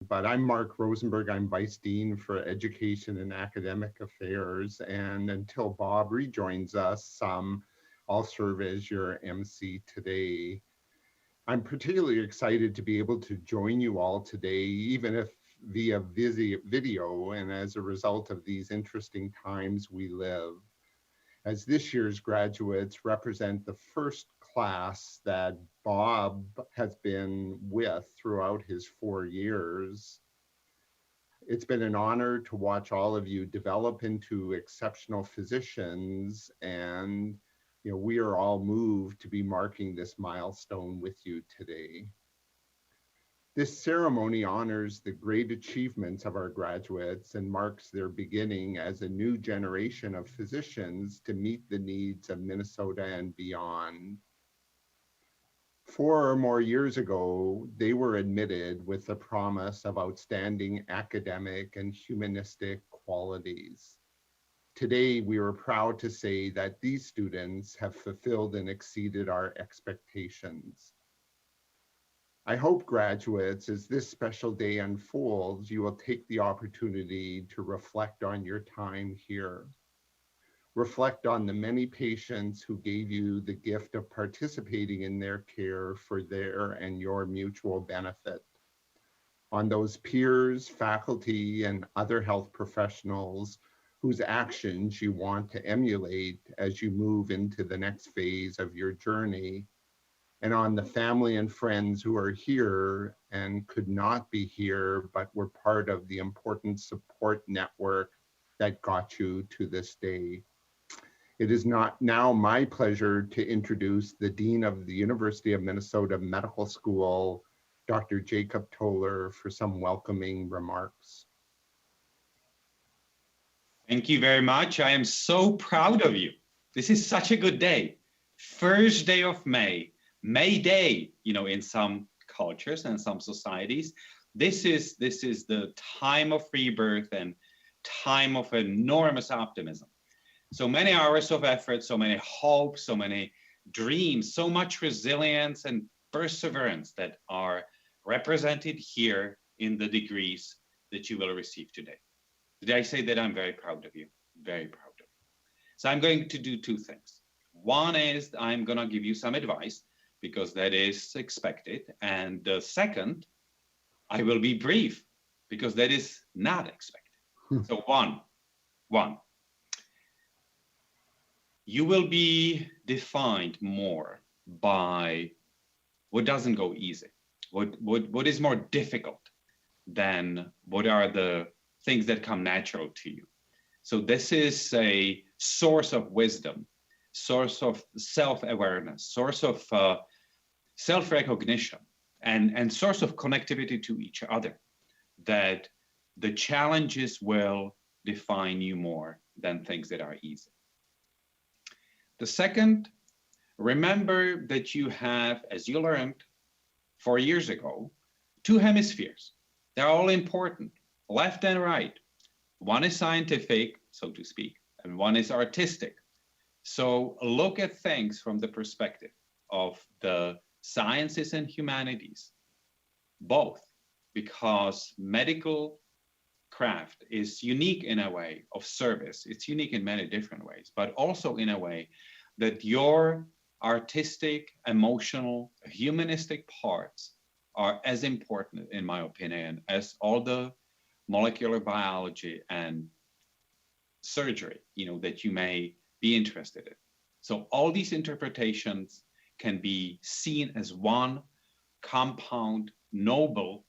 But I'm Mark Rosenberg. I'm Vice Dean for Education and Academic Affairs. And until Bob rejoins us, I'll serve as your MC today. I'm particularly excited to be able to join you all today, even if via video, and as a result of these interesting times we live, as this year's graduates represent the first class that Bob has been with throughout his 4 years. It's been an honor to watch all of you develop into exceptional physicians, and we are all moved to be marking this milestone with you today. This ceremony honors the great achievements of our graduates and marks their beginning as a new generation of physicians to meet the needs of Minnesota and beyond. 4 or more years ago, they were admitted with the promise of outstanding academic and humanistic qualities. Today, we are proud to say that these students have fulfilled and exceeded our expectations. I hope, graduates, as this special day unfolds, you will take the opportunity to reflect on your time here. Reflect on the many patients who gave you the gift of participating in their care for their and your mutual benefit. On those peers, faculty, and other health professionals whose actions you want to emulate as you move into the next phase of your journey, and on the family and friends who are here and could not be here, but were part of the important support network that got you to this day. It is now my pleasure to introduce the Dean of the University of Minnesota Medical School, Dr. Jacob Toller, for some welcoming remarks. Thank you very much. I am so proud of you. This is such a good day. First day of May. May Day, in some cultures and some societies, this is the time of rebirth and time of enormous optimism. So many hours of effort, so many hopes, so many dreams, so much resilience and perseverance that are represented here in the degrees that you will receive today. Did I say that I'm very proud of you? Very proud of you. So I'm going to do two things. One is I'm going to give you some advice, because that is expected. And the second, I will be brief, because that is not expected. So one, you will be defined more by what doesn't go easy, what is more difficult than what are the things that come natural to you. So this is a source of wisdom, source of self-awareness, source of self-recognition, and source of connectivity to each other, that the challenges will define you more than things that are easy. The second, remember that you have, as you learned 4 years ago, two hemispheres. They're all important, left and right. One is scientific, so to speak, and one is artistic. So look at things from the perspective of the sciences and humanities, both, because medical craft is unique in a way of service. It's unique in many different ways, but also in a way that your artistic, emotional, humanistic parts are as important, in my opinion, as all the molecular biology and surgery, that you may be interested in. So all these interpretations can be seen as one compound, noble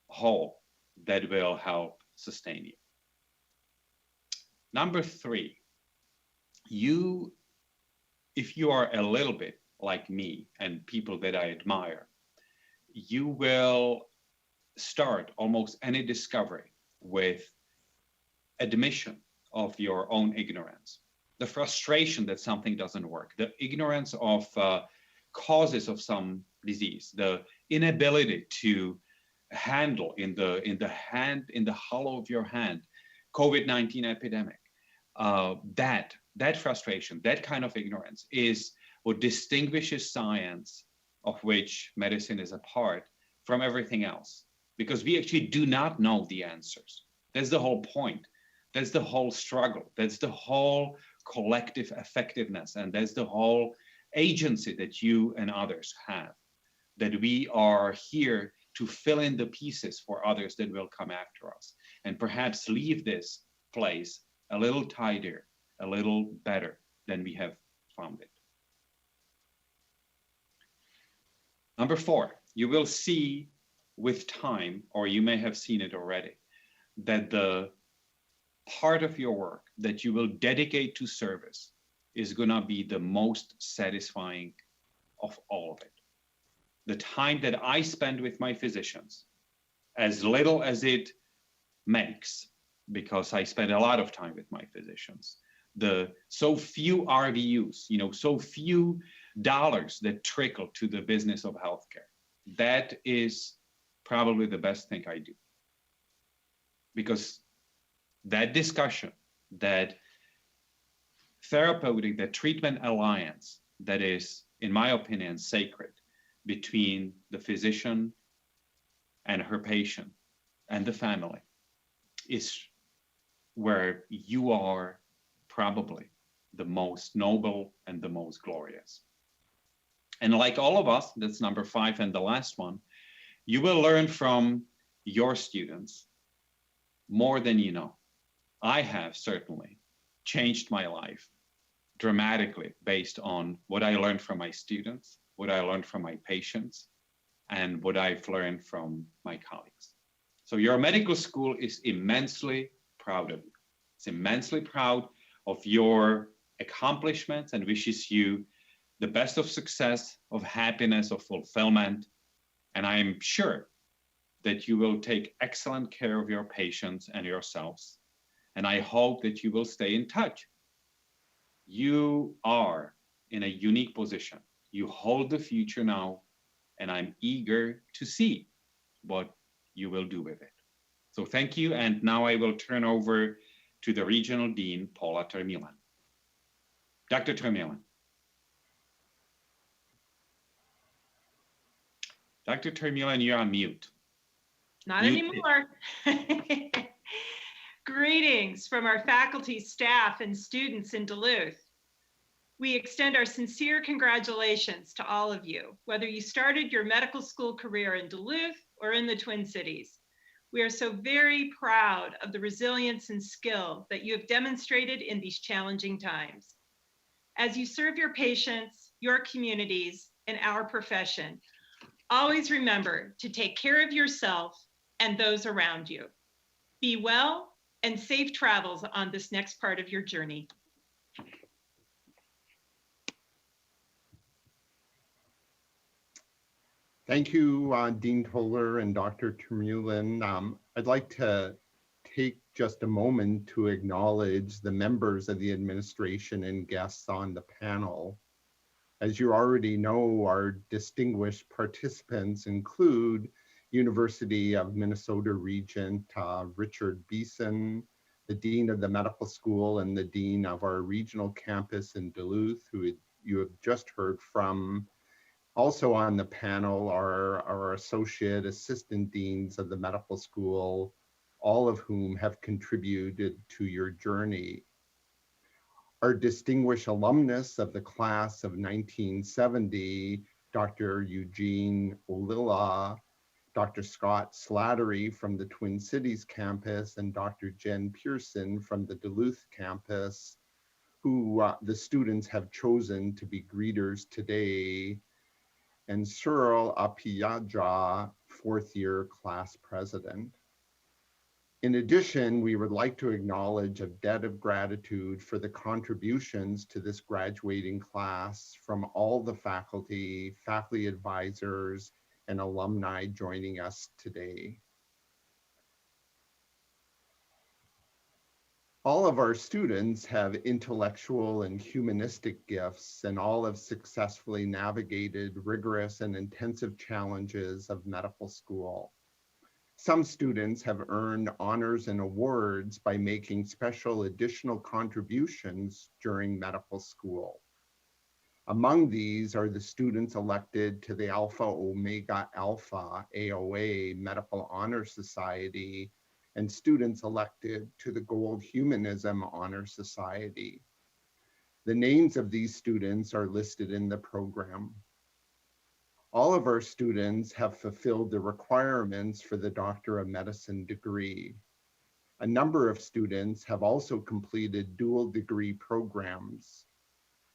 whole that will help sustain you. Number three, if you are a little bit like me and people that I admire, you will start almost any discovery with admission of your own ignorance, the frustration that something doesn't work, the ignorance of causes of some disease, the inability to handle in the hollow of your hand COVID-19 epidemic. That frustration, that kind of ignorance is what distinguishes science, of which medicine is a part, from everything else. because we actually do not know the answers. That's the whole point. That's the whole struggle. That's the whole collective effectiveness. And that's the whole agency that you and others have, that we are here to fill in the pieces for others that will come after us, and perhaps leave this place a little tidier, a little better than we have found it. Number 4, you will see with time, or you may have seen it already, that the part of your work that you will dedicate to service is going to be the most satisfying of all of it. The time that I spend with my physicians, as little as it makes, because I spend a lot of time with my physicians, the so few RVUs, so few dollars that trickle to the business of healthcare, that is probably the best thing I do. Because that discussion, that therapeutic, that treatment alliance that is, in my opinion, sacred between the physician and her patient and the family, is where you are probably the most noble and the most glorious. And like all of us, that's number 5 and the last one, you will learn from your students more than you know. I have certainly changed my life dramatically based on what I learned from my students, what I learned from my patients, and what I've learned from my colleagues. So your medical school is immensely proud of you. It's immensely proud of your accomplishments and wishes you the best of success, of happiness, of fulfillment. And I am sure that you will take excellent care of your patients and yourselves. And I hope that you will stay in touch. You are in a unique position. You hold the future now, and I'm eager to see what you will do with it. So thank you, and now I will turn over to the Regional Dean, Paula Termilan. Dr. Termilan. Dr. Termilan, you're on mute. Not anymore. Greetings from our faculty, staff, and students in Duluth. We extend our sincere congratulations to all of you, whether you started your medical school career in Duluth or in the Twin Cities. We are so very proud of the resilience and skill that you have demonstrated in these challenging times. As you serve your patients, your communities, and our profession, always remember to take care of yourself and those around you. Be well and safe travels on this next part of your journey. Thank you, Dean Toller and Dr. Termilan. I'd like to take just a moment to acknowledge the members of the administration and guests on the panel. As you already know, our distinguished participants include University of Minnesota Regent Richard Beeson, the Dean of the Medical School and the Dean of our regional campus in Duluth, who you have just heard from. Also on the panel are our associate assistant deans of the medical school, all of whom have contributed to your journey. Our distinguished alumnus of the class of 1970, Dr. Eugene Olilla, Dr. Scott Slattery from the Twin Cities campus, and Dr. Jen Pearson from the Duluth campus, who the students have chosen to be greeters today, and Cyril Apiyaja, 4th year class president. In addition, we would like to acknowledge a debt of gratitude for the contributions to this graduating class from all the faculty, faculty advisors, and alumni joining us today. All of our students have intellectual and humanistic gifts, and all have successfully navigated rigorous and intensive challenges of medical school. Some students have earned honors and awards by making special additional contributions during medical school. Among these are the students elected to the Alpha Omega Alpha AOA Medical Honor Society and students elected to the Gold Humanism Honor Society. The names of these students are listed in the program. All of our students have fulfilled the requirements for the Doctor of Medicine degree. A number of students have also completed dual degree programs.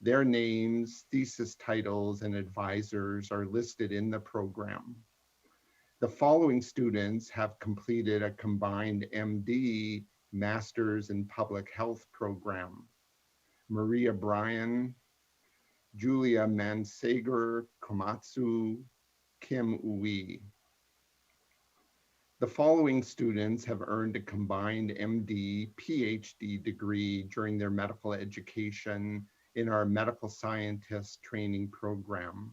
Their names, thesis titles, and advisors are listed in the program. The following students have completed a combined MD, Masters in Public Health program. Maria Bryan, Julia Mansager Komatsu, Kim Uwe. The following students have earned a combined MD, PhD degree during their medical education in our medical scientist training program.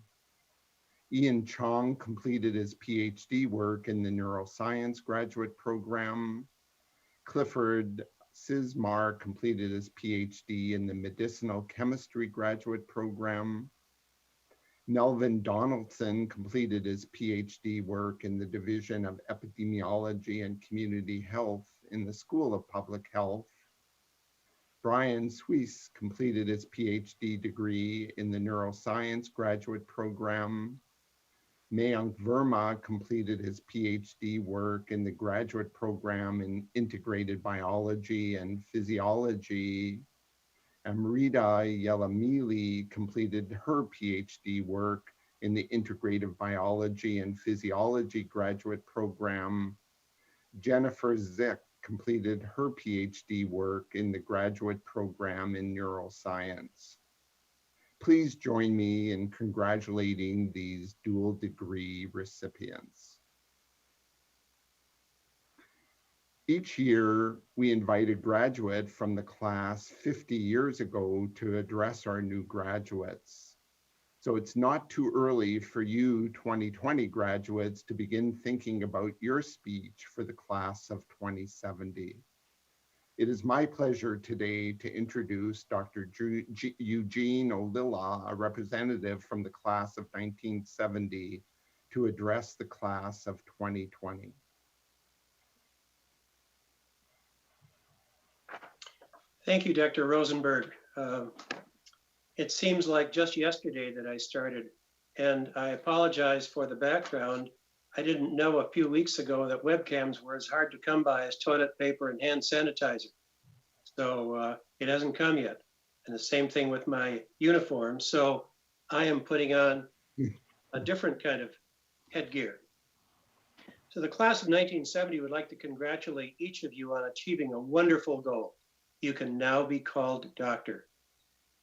Ian Chong completed his PhD work in the neuroscience graduate program. Clifford Sismar completed his PhD in the medicinal chemistry graduate program. Melvin Donaldson completed his PhD work in the Division of Epidemiology and Community Health in the School of Public Health. Brian Suisse completed his PhD degree in the neuroscience graduate program. Mayank Verma completed his PhD work in the graduate program in integrated biology and physiology. Amrita Yelamili completed her PhD work in the integrative biology and physiology graduate program. Jennifer Zick completed her PhD work in the graduate program in neuroscience. Please join me in congratulating these dual degree recipients. Each year, we invite a graduate from the class 50 years ago to address our new graduates. So it's not too early for you 2020 graduates to begin thinking about your speech for the class of 2070. It is my pleasure today to introduce Dr. Eugene Olilla, a representative from the class of 1970, to address the class of 2020. Thank you, Dr. Rosenberg. It seems like just yesterday that I started, and I apologize for the background. I didn't know a few weeks ago that webcams were as hard to come by as toilet paper and hand sanitizer. So it hasn't come yet. And the same thing with my uniform. So I am putting on a different kind of headgear. So the class of 1970 would like to congratulate each of you on achieving a wonderful goal. You can now be called doctor.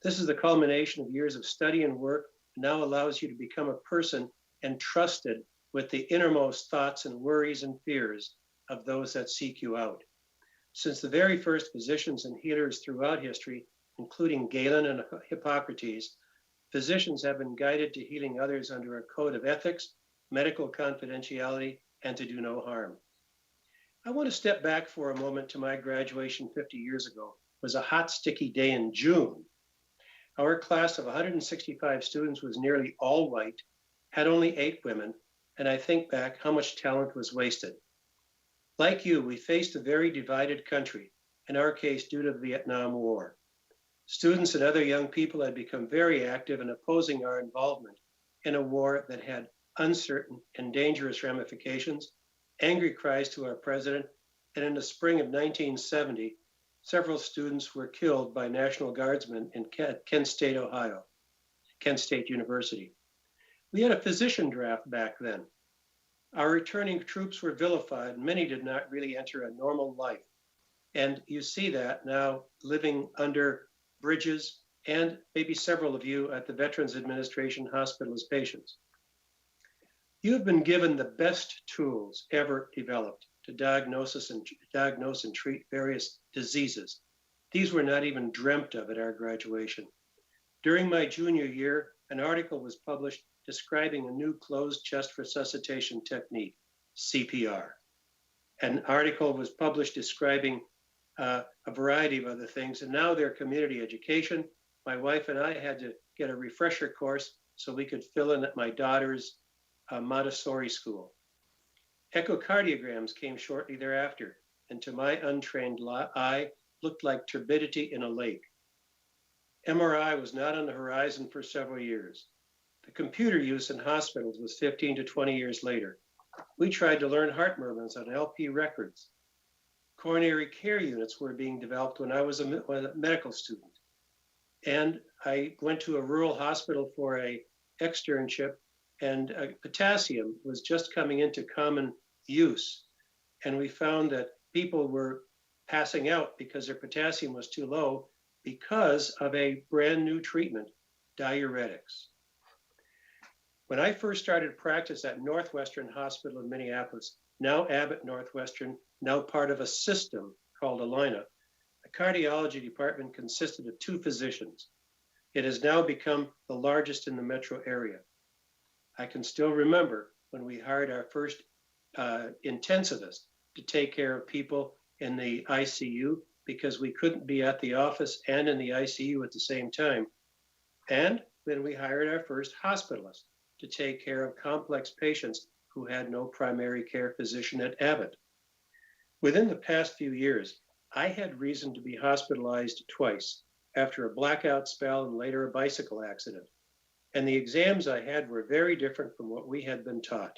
This is the culmination of years of study and work, and now allows you to become a person entrusted with the innermost thoughts and worries and fears of those that seek you out. Since the very first physicians and healers throughout history, including Galen and Hippocrates, physicians have been guided to healing others under a code of ethics, medical confidentiality, and to do no harm. I want to step back for a moment to my graduation 50 years ago. It was a hot, sticky day in June. Our class of 165 students was nearly all white, had only 8 women, and I think back how much talent was wasted. Like you, we faced a very divided country, in our case due to the Vietnam War. Students and other young people had become very active in opposing our involvement in a war that had uncertain and dangerous ramifications, angry cries to our president, and in the spring of 1970, several students were killed by National Guardsmen in Kent State, Ohio, Kent State University. We had a physician draft back then. Our returning troops were vilified. Many did not really enter a normal life. And you see that now living under bridges, and maybe several of you at the Veterans Administration Hospital as patients. You have been given the best tools ever developed to diagnose and treat various diseases. These were not even dreamt of at our graduation. During my junior year, an article was published describing a new closed chest resuscitation technique, CPR. An article was published describing a variety of other things, and now they're community education. My wife and I had to get a refresher course so we could fill in at my daughter's Montessori school. Echocardiograms came shortly thereafter, and to my untrained eye, looked like turbidity in a lake. MRI was not on the horizon for several years. The computer use in hospitals was 15 to 20 years later. We tried to learn heart murmurs on LP records. Coronary care units were being developed when I was a medical student. And I went to a rural hospital for an externship, and potassium was just coming into common use. And we found that people were passing out because their potassium was too low because of a brand new treatment, diuretics. When I first started practice at Northwestern Hospital in Minneapolis, now Abbott Northwestern, now part of a system called ALICIA, the cardiology department consisted of 2 physicians. It has now become the largest in the metro area. I can still remember when we hired our first intensivist to take care of people in the ICU because we couldn't be at the office and in the ICU at the same time. And then we hired our first hospitalist to take care of complex patients who had no primary care physician at Abbott. Within the past few years, I had reason to be hospitalized twice, after a blackout spell and later a bicycle accident. And the exams I had were very different from what we had been taught.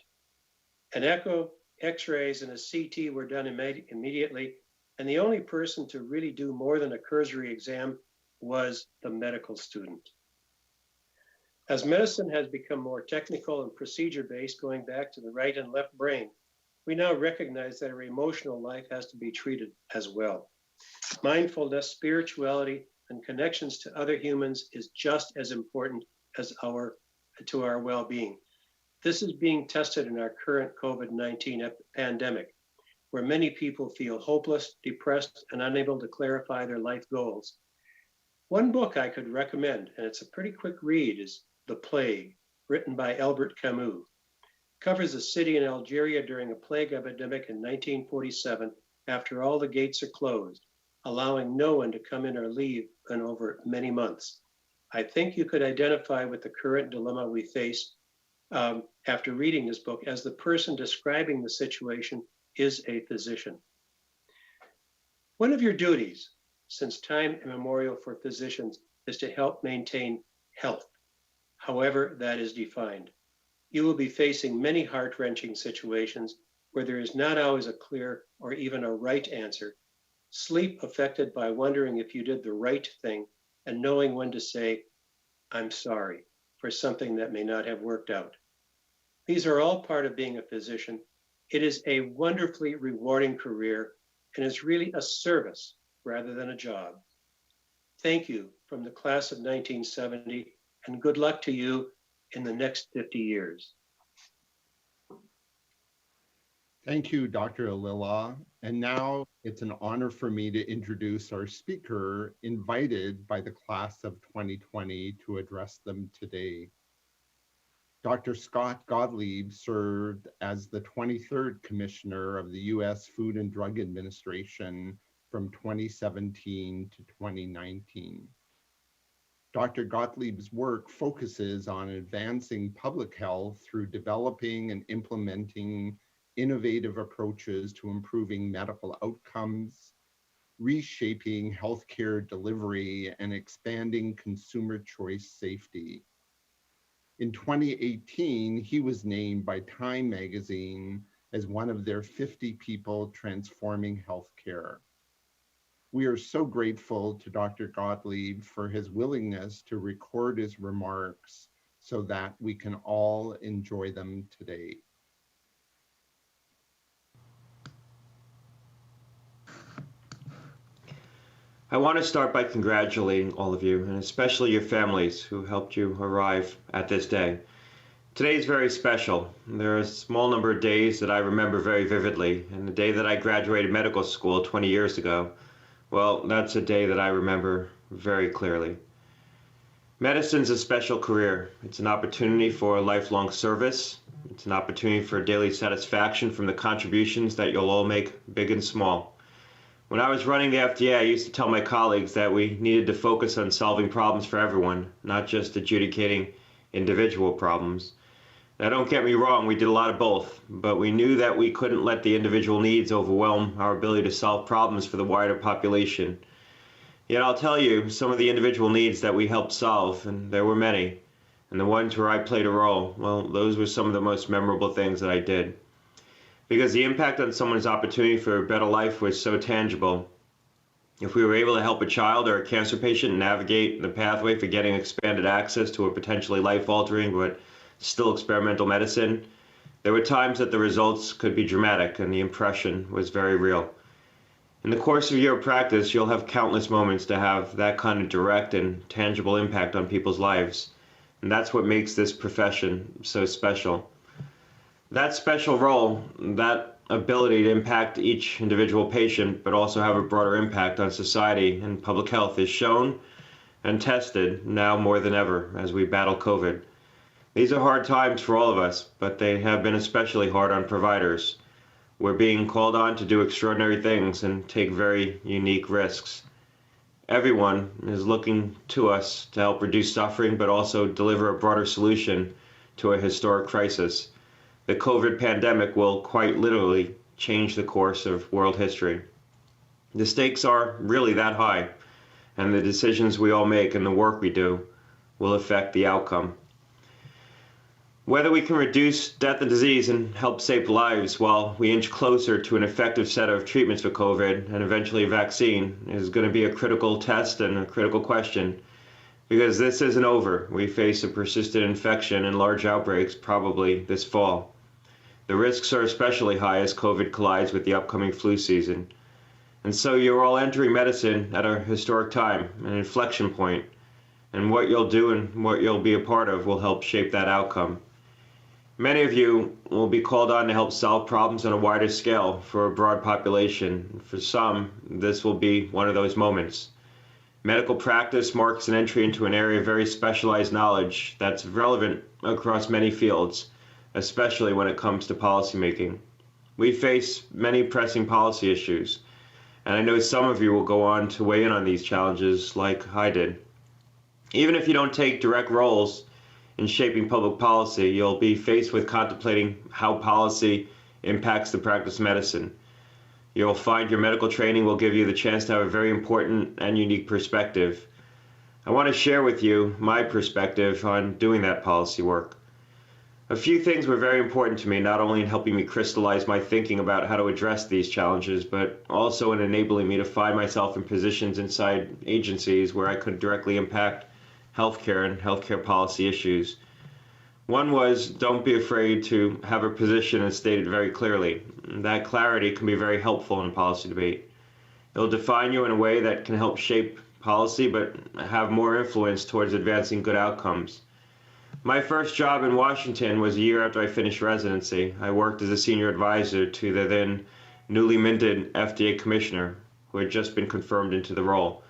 An echo, x-rays, and a CT were done immediately, and the only person to really do more than a cursory exam was the medical student. As medicine has become more technical and procedure-based, going back to the right and left brain, we now recognize that our emotional life has to be treated as well. Mindfulness, spirituality, and connections to other humans is just as important as to our well-being. This is being tested in our current COVID-19 pandemic, where many people feel hopeless, depressed, and unable to clarify their life goals. One book I could recommend, and it's a pretty quick read, is The Plague, written by Albert Camus. Covers a city in Algeria during a plague epidemic in 1947 after all the gates are closed, allowing no one to come in or leave in over many months. I think you could identify with the current dilemma we face after reading this book, as the person describing the situation is a physician. One of your duties, since time immemorial for physicians, is to help maintain health, however that is defined. You will be facing many heart-wrenching situations where there is not always a clear or even a right answer. Sleep affected by wondering if you did the right thing and knowing when to say, I'm sorry, for something that may not have worked out. These are all part of being a physician. It is a wonderfully rewarding career and is really a service rather than a job. Thank you from the class of 1970, and good luck to you in the next 50 years. Thank you, Dr. Alila. And now it's an honor for me to introduce our speaker invited by the class of 2020 to address them today. Dr. Scott Gottlieb served as the 23rd Commissioner of the U.S. Food and Drug Administration from 2017 to 2019. Dr. Gottlieb's work focuses on advancing public health through developing and implementing innovative approaches to improving medical outcomes, reshaping healthcare delivery, and expanding consumer choice safety. In 2018, he was named by Time magazine as one of their 50 people transforming healthcare. We are so grateful to Dr. Gottlieb for his willingness to record his remarks so that we can all enjoy them today. I want to start by congratulating all of you, and especially your families who helped you arrive at this day. Today is very special. There are a small number of days that I remember very vividly, and the day that I graduated medical school 20 years ago, well, that's a day that I remember very clearly. Medicine's a special career. It's an opportunity for lifelong service. It's an opportunity for daily satisfaction from the contributions that you'll all make, big and small. When I was running the FDA, I used to tell my colleagues that we needed to focus on solving problems for everyone, not just adjudicating individual problems. Now, don't get me wrong, we did a lot of both, but we knew that we couldn't let the individual needs overwhelm our ability to solve problems for the wider population. Yet I'll tell you some of the individual needs that we helped solve, and there were many, and the ones where I played a role, well, those were some of the most memorable things that I did. Because the impact on someone's opportunity for a better life was so tangible. If we were able to help a child or a cancer patient navigate the pathway for getting expanded access to a potentially life-altering but still experimental medicine, there were times that the results could be dramatic and the impression was very real. In the course of your practice, you'll have countless moments to have that kind of direct and tangible impact on people's lives. And that's what makes this profession so special. That special role, that ability to impact each individual patient, but also have a broader impact on society and public health, is shown and tested now more than ever as we battle COVID. These are hard times for all of us, but they have been especially hard on providers. We're being called on to do extraordinary things and take very unique risks. Everyone is looking to us to help reduce suffering, but also deliver a broader solution to a historic crisis. The COVID pandemic will quite literally change the course of world history. The stakes are really that high, and the decisions we all make and the work we do will affect the outcome. Whether we can reduce death and disease and help save lives while we inch closer to an effective set of treatments for COVID and eventually a vaccine is going to be a critical test and a critical question, because this isn't over. We face a persistent infection and large outbreaks probably this fall. The risks are especially high as COVID collides with the upcoming flu season. And so you're all entering medicine at a historic time, an inflection point, and what you'll do and what you'll be a part of will help shape that outcome. Many of you will be called on to help solve problems on a wider scale for a broad population. For some, this will be one of those moments. Medical practice marks an entry into an area of very specialized knowledge that's relevant across many fields, especially when it comes to policymaking. We face many pressing policy issues, and I know some of you will go on to weigh in on these challenges like I did. Even if you don't take direct roles in shaping public policy, you'll be faced with contemplating how policy impacts the practice of medicine. You'll find your medical training will give you the chance to have a very important and unique perspective. I want to share with you my perspective on doing that policy work. A few things were very important to me, not only in helping me crystallize my thinking about how to address these challenges, but also in enabling me to find myself in positions inside agencies where I could directly impact healthcare and healthcare policy issues. One was, don't be afraid to have a position and state it very clearly. That clarity can be very helpful in policy debate. It'll define you in a way that can help shape policy, but have more influence towards advancing good outcomes. My first job in Washington was a year after I finished residency. I worked as a senior advisor to the then newly minted FDA commissioner, who had just been confirmed into the role.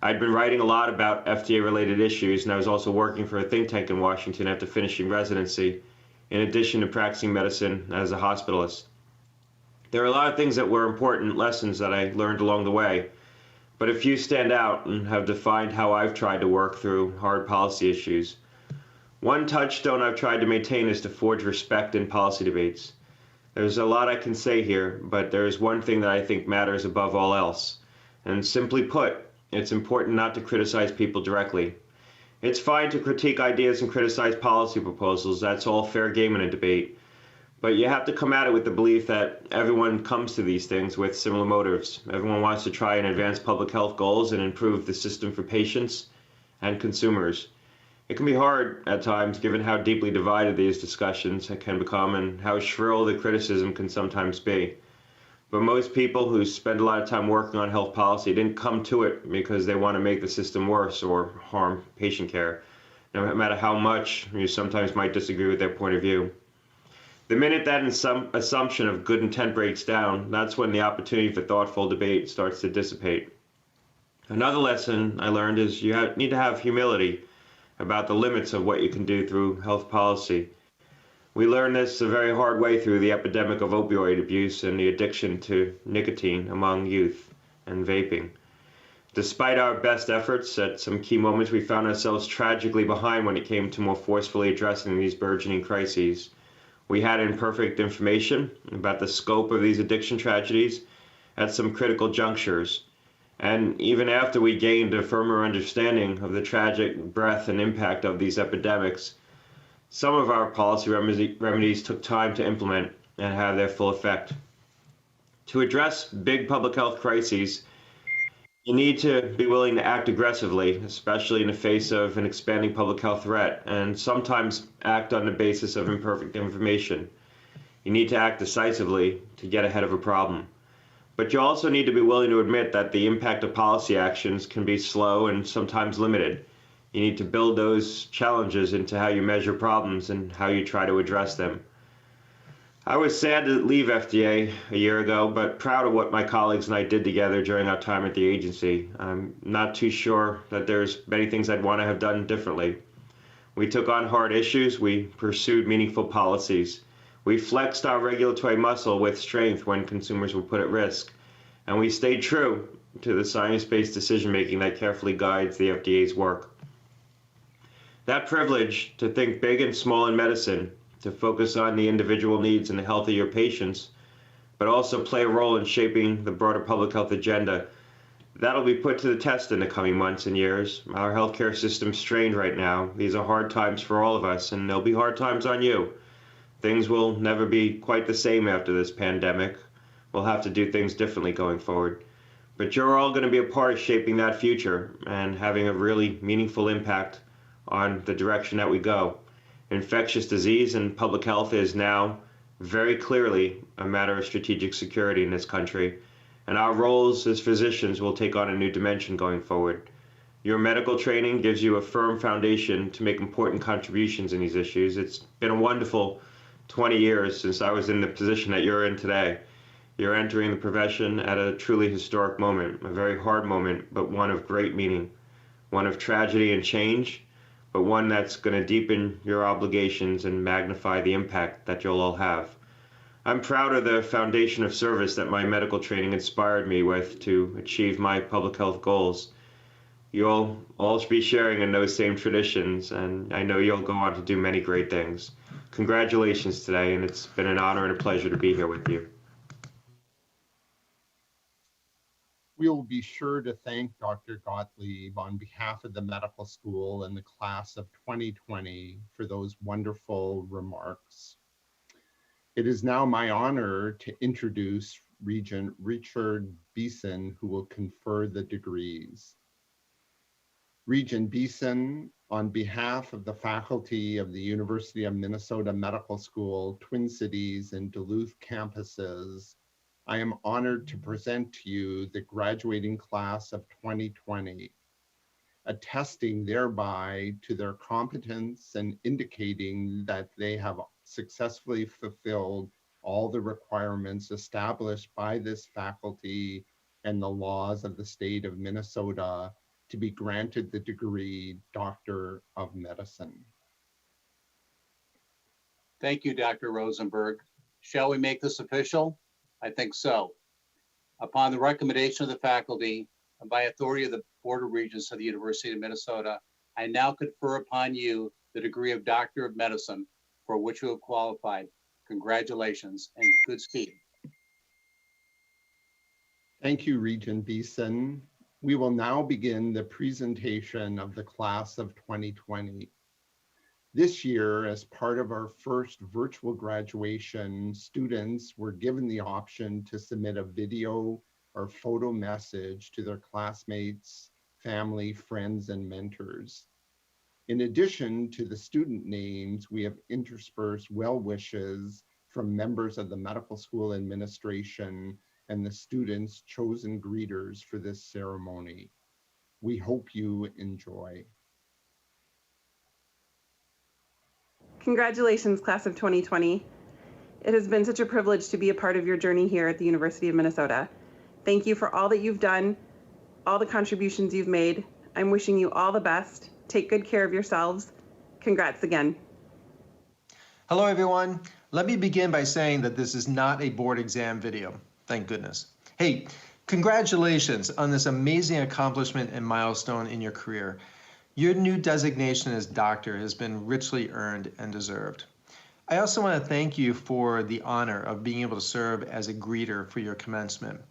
I'd been writing a lot about FDA-related issues, and I was also working for a think tank in Washington after finishing residency, in addition to practicing medicine as a hospitalist. There are a lot of things that were important lessons that I learned along the way, but a few stand out and have defined how I've tried to work through hard policy issues. One touchstone I've tried to maintain is to forge respect in policy debates. There's a lot I can say here, but there is one thing that I think matters above all else. And simply put, it's important not to criticize people directly. It's fine to critique ideas and criticize policy proposals. That's all fair game in a debate. But you have to come at it with the belief that everyone comes to these things with similar motives. Everyone wants to try and advance public health goals and improve the system for patients and consumers. It can be hard at times, given how deeply divided these discussions can become and how shrill the criticism can sometimes be. But most people who spend a lot of time working on health policy didn't come to it because they want to make the system worse or harm patient care, no matter how much you sometimes might disagree with their point of view. The minute that assumption of good intent breaks down, that's when the opportunity for thoughtful debate starts to dissipate. Another lesson I learned is you need to have humility about the limits of what you can do through health policy. We learned this a very hard way through the epidemic of opioid abuse and the addiction to nicotine among youth. and vaping. Despite our best efforts, at some key moments we found ourselves tragically behind when it came to more forcefully addressing these burgeoning crises. We had imperfect information about the scope of these addiction tragedies at some critical junctures. And even after we gained a firmer understanding of the tragic breadth and impact of these epidemics, some of our policy remedies took time to implement and have their full effect. To address big public health crises, you need to be willing to act aggressively, especially in the face of an expanding public health threat, and sometimes act on the basis of imperfect information. You need to act decisively to get ahead of a problem. But you also need to be willing to admit that the impact of policy actions can be slow and sometimes limited. You need to build those challenges into how you measure problems and how you try to address them. I was sad to leave FDA a year ago, but proud of what my colleagues and I did together during our time at the agency. I'm not too sure that there's many things I'd want to have done differently. We took on hard issues, we pursued meaningful policies. We flexed our regulatory muscle with strength when consumers were put at risk, and we stayed true to the science-based decision-making that carefully guides the FDA's work. That privilege to think big and small in medicine, to focus on the individual needs and the health of your patients, but also play a role in shaping the broader public health agenda. That'll be put to the test in the coming months and years. Our healthcare system's strained right now. These are hard times for all of us, and there'll be hard times on you. Things will never be quite the same after this pandemic. We'll have to do things differently going forward. But you're all going to be a part of shaping that future and having a really meaningful impact on the direction that we go. Infectious disease and public health is now very clearly a matter of strategic security in this country, and our roles as physicians will take on a new dimension going forward. Your medical training gives you a firm foundation to make important contributions in these issues. It's been a wonderful 20 years since I was in the position that you're in today. You're entering the profession at a truly historic moment, a very hard moment, but one of great meaning, one of tragedy and change, but one that's going to deepen your obligations and magnify the impact that you'll all have. I'm proud of the foundation of service that my medical training inspired me with to achieve my public health goals. You'll all be sharing in those same traditions, and I know you'll go on to do many great things. Congratulations today, and it's been an honor and a pleasure to be here with you. We will be sure to thank Dr. Gottlieb on behalf of the medical school and the class of 2020 for those wonderful remarks. It is now my honor to introduce Regent Richard Beeson, who will confer the degrees. Regent Beeson, on behalf of the faculty of the University of Minnesota Medical School, Twin Cities and Duluth campuses, I am honored to present to you the graduating class of 2020, attesting thereby to their competence and indicating that they have successfully fulfilled all the requirements established by this faculty and the laws of the state of Minnesota to be granted the degree Doctor of Medicine. Thank you, Dr. Rosenberg. Shall we make this official? I think so. Upon the recommendation of the faculty and by authority of the Board of Regents of the University of Minnesota, I now confer upon you the degree of Doctor of Medicine for which you have qualified. Congratulations and good speed. Thank you, Regent Beeson. We will now begin the presentation of the class of 2020. This year, as part of our first virtual graduation, students were given the option to submit a video or photo message to their classmates, family, friends, and mentors. In addition to the student names, we have interspersed well wishes from members of the medical school administration and the students' chosen greeters for this ceremony. We hope you enjoy. Congratulations, class of 2020. It has been such a privilege to be a part of your journey here at the University of Minnesota. Thank you for all that you've done, all the contributions you've made. I'm wishing you all the best. Take good care of yourselves. Congrats again. Hello, everyone. Let me begin by saying that this is not a board exam video. Thank goodness. Hey, Congratulations on this amazing accomplishment and milestone in your career. Your new designation as doctor has been richly earned and deserved. I also want to thank you for the honor of being able to serve as a greeter for your commencement.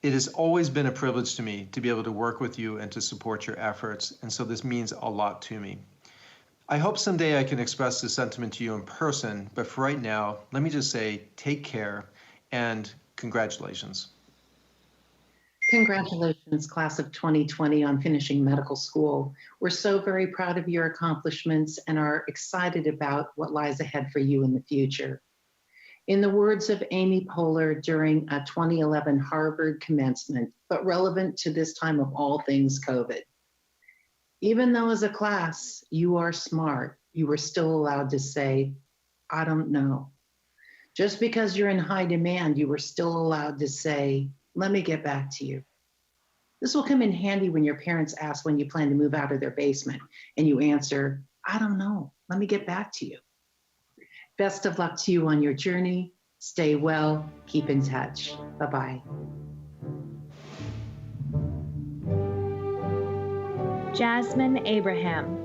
It has always been a privilege to me to be able to work with you and to support your efforts, and so this means a lot to me. I hope someday I can express this sentiment to you in person, but for right now, let me just say take care and congratulations. Congratulations, class of 2020, on finishing medical school. We're so very proud of your accomplishments and are excited about what lies ahead for you in the future. In the words of Amy Poehler during a 2011 Harvard commencement, but relevant to this time of all things COVID, even though as a class you are smart, you were still allowed to say, I don't know. Just because you're in high demand, you were still allowed to say, let me get back to you. This will come in handy when your parents ask when you plan to move out of their basement and you answer, I don't know, let me get back to you. Best of luck to you on your journey. Stay well, keep in touch. Bye-bye. Jasmine Abraham.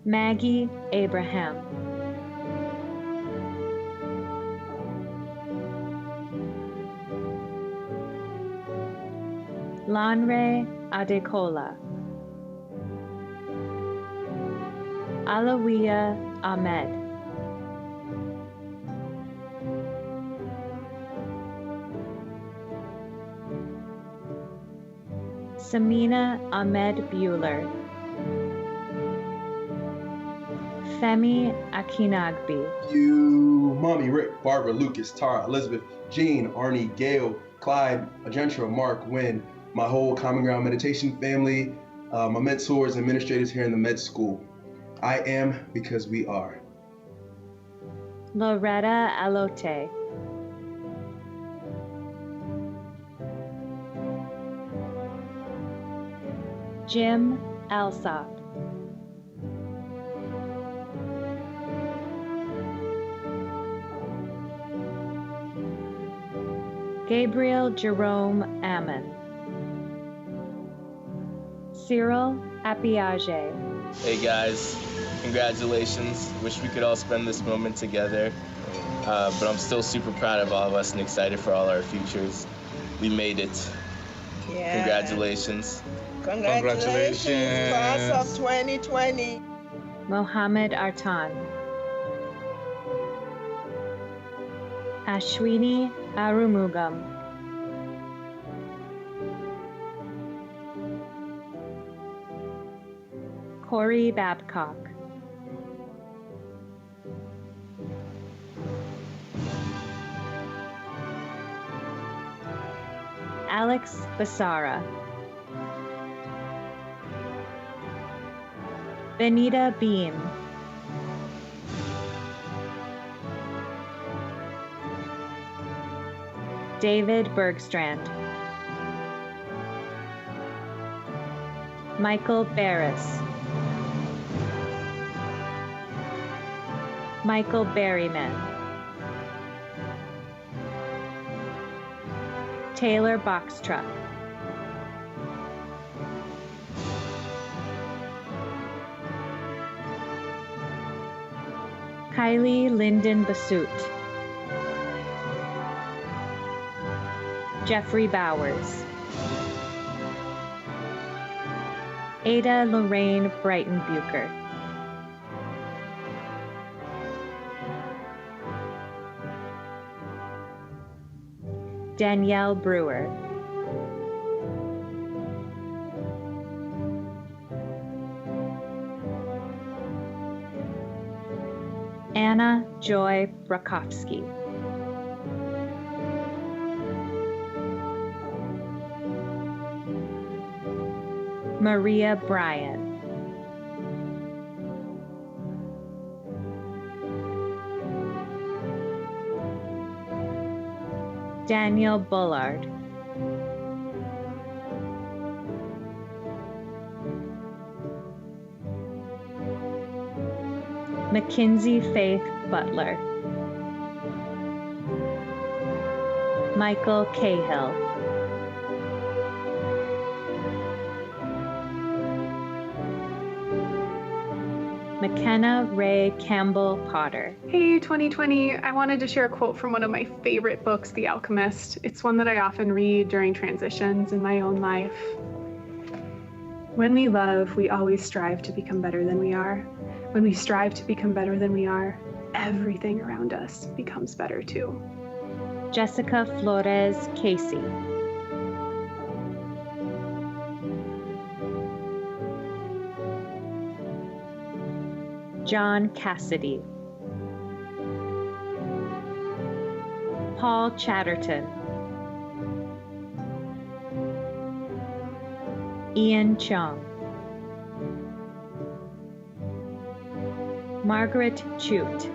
Maggie Abraham. Lanre Adekola. Alawiya Ahmed. Samina Ahmed Bueller. Femi Akinagbi. You, Mommy, Rick, Barbara, Lucas, Tara, Elizabeth, Jean, Arnie, Gail, Clyde, Agentra, Mark, Wynn, my whole Common Ground Meditation family, my mentors and administrators here in the med school. I am because we are. Loretta Alote. Jim Alsop. Gabriel Jerome Ammon. Cyril Apiage. Hey guys, congratulations. Wish we could all spend this moment together. But I'm still super proud of all of us and excited for all our futures. We made it. Yeah. Congratulations. Congratulations, class of 2020. Mohammed Artan. Ashwini Arumugam. Corey Babcock. Alex Basara. Benita Beam. David Bergstrand. Michael Barris. Michael Berryman. Taylor Boxtruck. Kylie Lyndon Basut. Jeffrey Bowers. Ada Lorraine Brighton Bucher. Danielle Brewer. Anna Joy Brakowski. Maria Bryan. Daniel Bullard. Mackenzie Faith Butler, Michael Cahill, McKenna Ray Campbell Potter. Hey 2020, I wanted to share a quote from one of my favorite books, The Alchemist. It's one that I often read during transitions in my own life. When we love, we always strive to become better than we are. When we strive to become better than we are, everything around us becomes better too. Jessica Flores Casey, John Cassidy, Paul Chatterton, Ian Chung, Margaret Chute,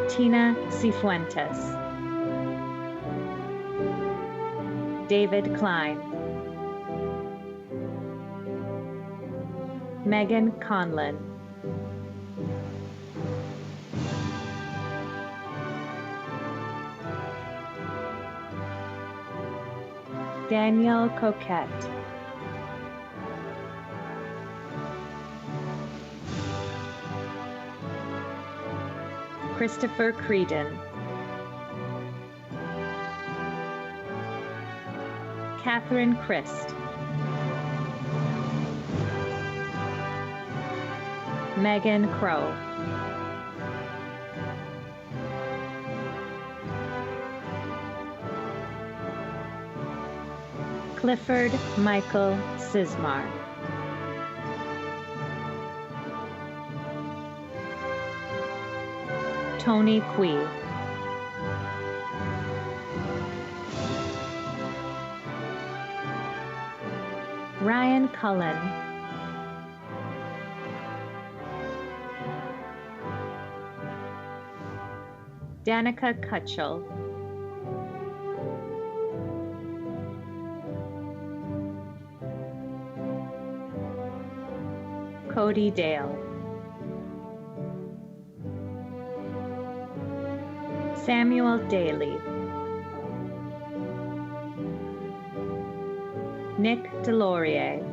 Tina Cifuentes, David Klein, Megan Conlon, Danielle Coquette, Christopher Creedon, Catherine Christ, Megan Crow, Clifford Michael Sismar, Tony Quee, Ryan Cullen, Danica Cutchell, Cody Dale, Samuel Daly, Nick Delorier,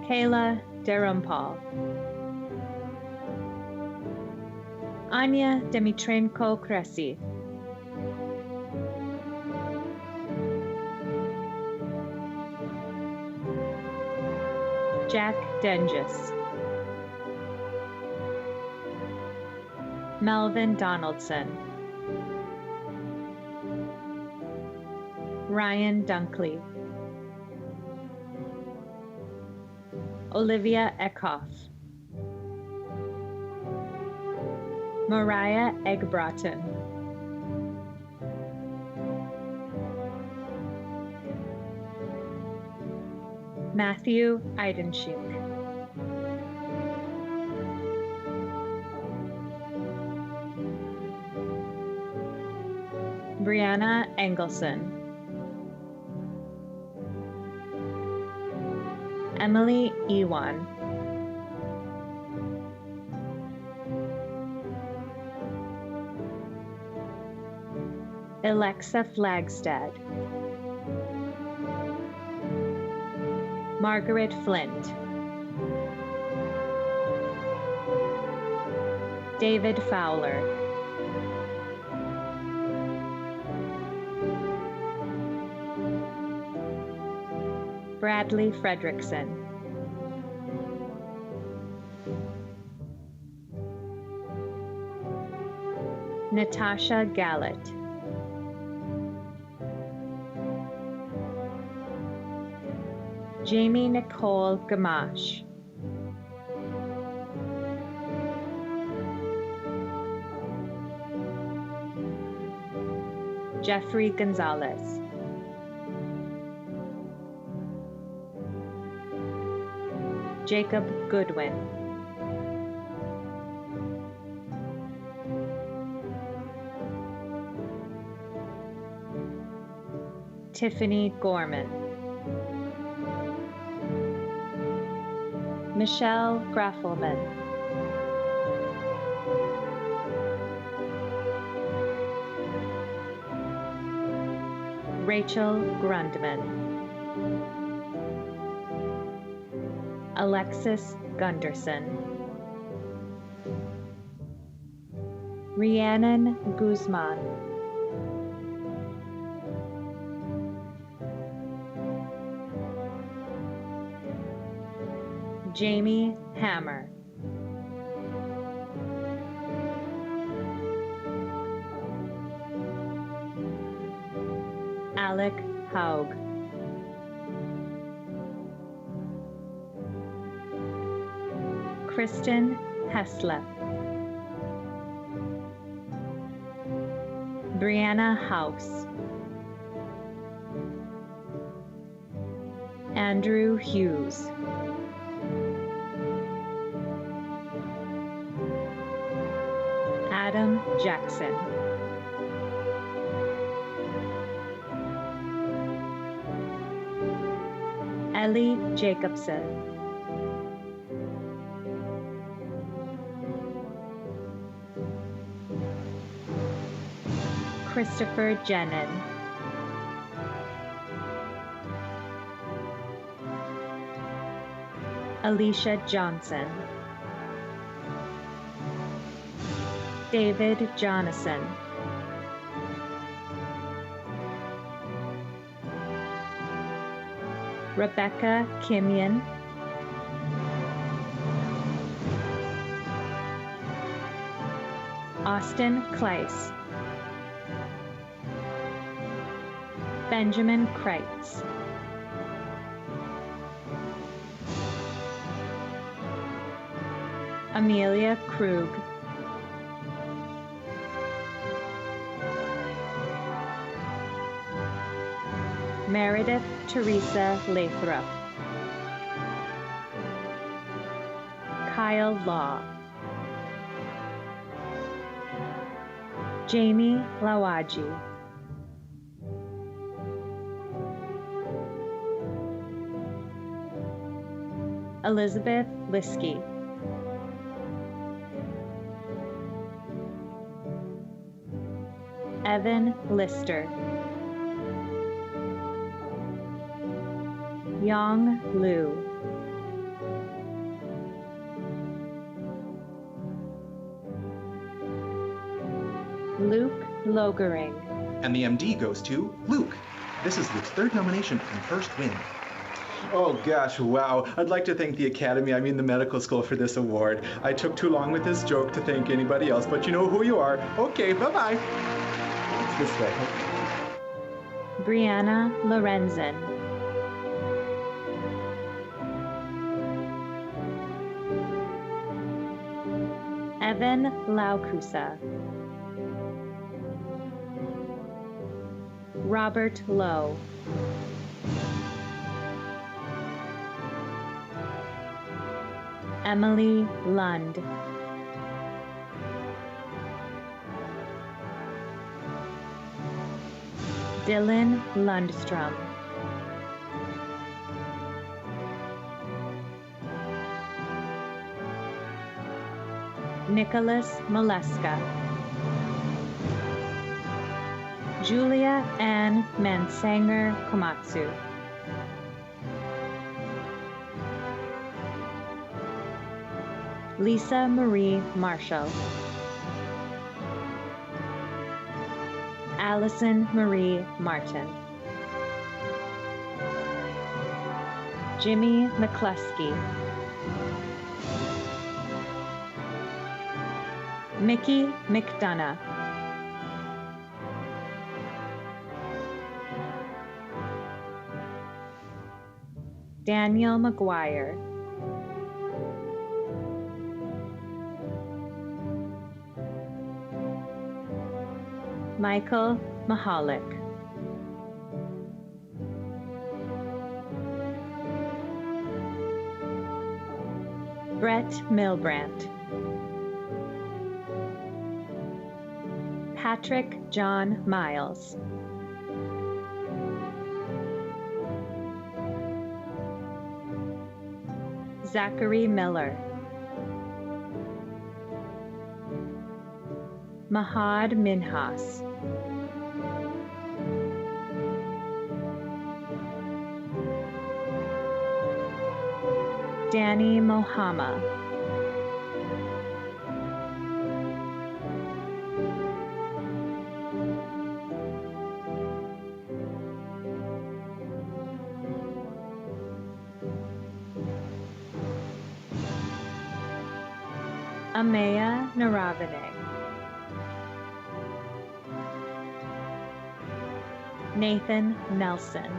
Kayla Derumpal, Anya Dimitrenko-Cressy, Jack Denges, Melvin Donaldson, Ryan Dunkley, Olivia Eckhoff, Mariah Eggbrotten, Matthew Eidenschink, Brianna Engelson, Emily Ewan, Alexa Flagstad, Margaret Flint, David Fowler, Bradley Fredrickson, Natasha Gallett, Jamie Nicole Gamache, Jeffrey Gonzalez, Jacob Goodwin, Tiffany Gorman, Michelle Graffelman, Rachel Grundman, Alexis Gunderson, Rhiannon Guzman, Jamie Hammer, Alec Haug, Kristen Heslep, Brianna House, Andrew Hughes, Adam Jackson, Ellie Jacobson, Christopher Jenin, Alicia Johnson, David Jonathan, Rebecca Kimian, Austin Kleiss, Benjamin Kreitz, Amelia Krug, Meredith Teresa Lathrop, Kyle Law, Jamie Lawaji, Elizabeth Liskey, Evan Lister, Yang Liu, Luke Logering. And the MD goes to Luke. This is Luke's third nomination and first win. Oh gosh, wow. I'd like to thank the Academy, the medical school, for this award. I took too long with this joke to thank anybody else, but you know who you are. Okay, bye-bye. It's this way. Brianna Lorenzen, Evan Laukusa, Robert Lowe, Emily Lund, Dylan Lundstrom, Nicholas Maleska, Julia Ann Mansanger Komatsu, Lisa Marie Marshall, Allison Marie Martin, Jimmy McCluskey, Mickey McDonough, Daniel McGuire, Michael Mahalik, Brett Milbrandt, Patrick John Miles, Zachary Miller, Mahad Minhas, Danny Mohama, Amaya Naravane, Nathan Nelson,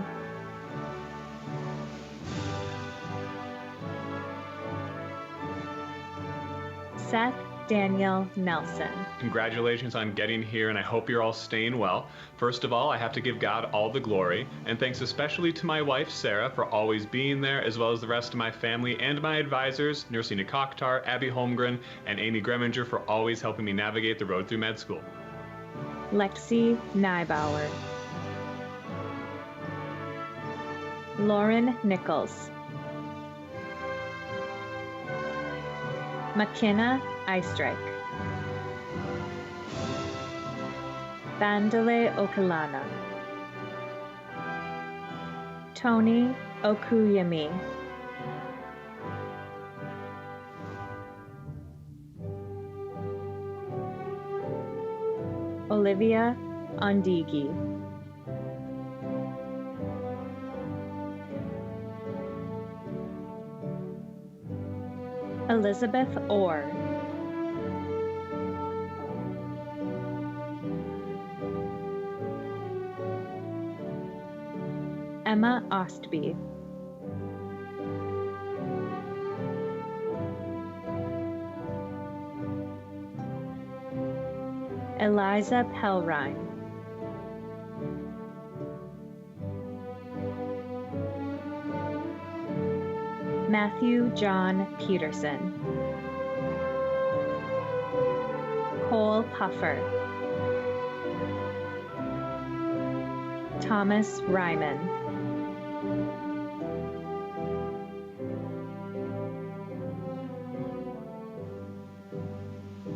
Seth Daniel Nelson. Congratulations on getting here, and I hope you're all staying well. First of all, I have to give God all the glory, and thanks especially to my wife, Sarah, for always being there, as well as the rest of my family and my advisors, Nursina Kokhtar, Abby Holmgren, and Amy Greminger, for always helping me navigate the road through med school. Lexi Neibauer, Lauren Nichols, McKenna Eistrike, Bandele Okalana, Tony Okuyemi, Olivia Ondigi, Elizabeth Orr, Emma Ostby, Eliza Pellrine, Matthew John Peterson, Cole Puffer, Thomas Ryman,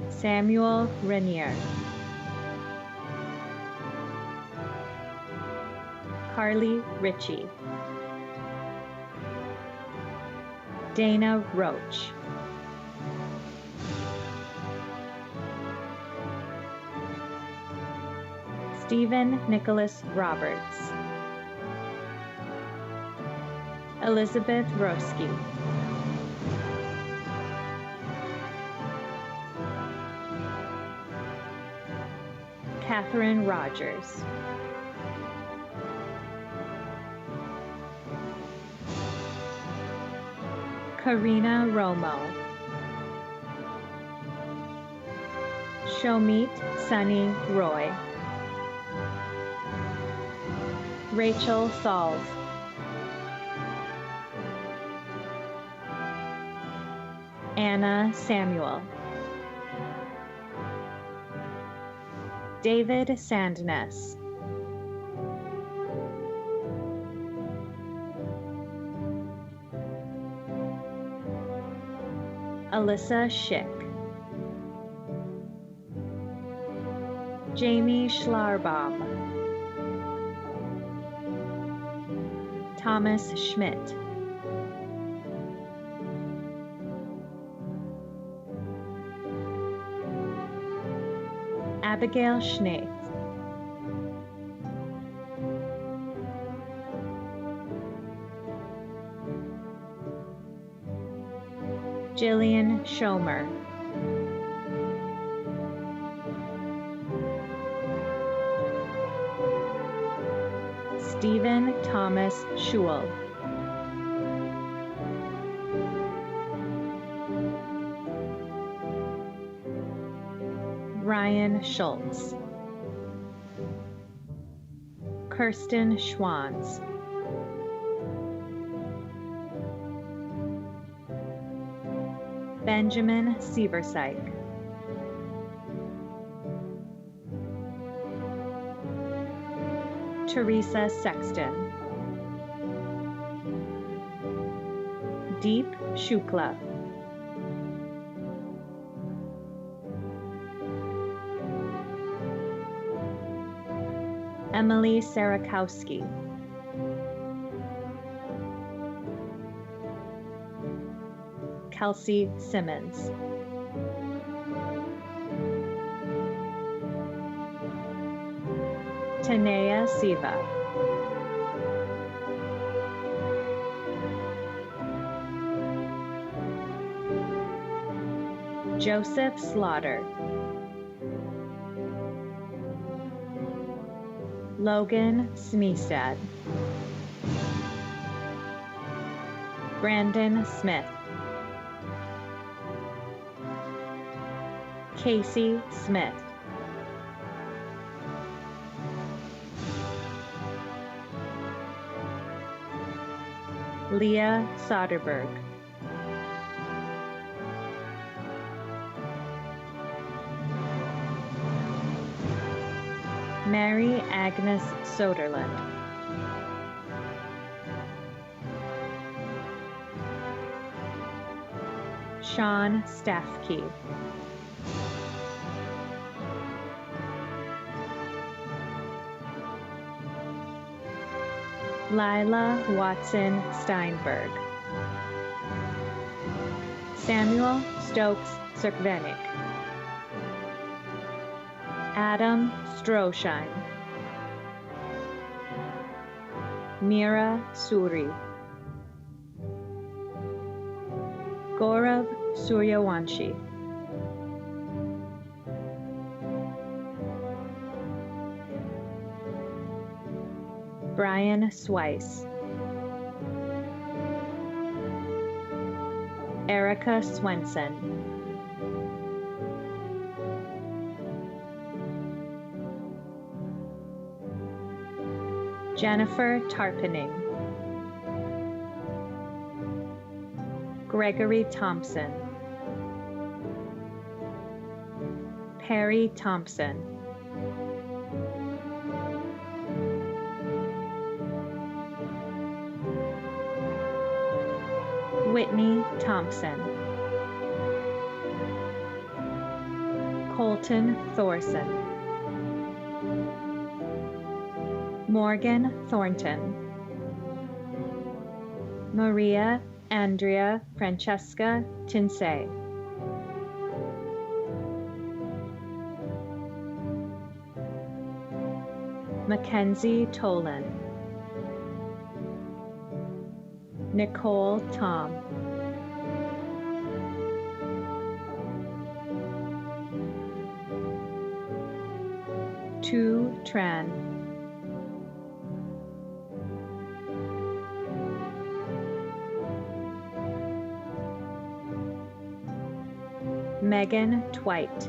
Samuel Renier, Carly Ritchie, Dana Roach, Stephen Nicholas Roberts, Elizabeth Roski, Catherine Rogers, Karina Romo, Shomit Sunny Roy, Rachel Sauls, Anna Samuel, David Sandness, Alyssa Schick, Jamie Schlarbaum, Thomas Schmidt, Abigail Schnaith, Jillian Schomer, Stephen Thomas Schul, Ryan Schultz, Kirsten Schwans, Benjamin Sieversyke, Teresa Sexton, Pradeep Shukla. Emily Sarakowski. Kelsey Simmons. Tanea Siva. Joseph Slaughter. Logan Smeestad. Brandon Smith. Casey Smith. Leah Soderberg. Mary Agnes Soderlund. Sean Staffkey. Lila Watson Steinberg. Samuel Stokes CERKVENIK. Adam Stroheim. Mira Suri. Gaurav Suryawanshi. Brian Swice. Erica Swenson. Jennifer Tarpening. Gregory Thompson. Perry Thompson. Whitney Thompson. Colton Thorson. Morgan Thornton. Maria Andrea Francesca Tinsay. Mackenzie Tolan. Nicole Tom. Tu Tran. Megan Twite.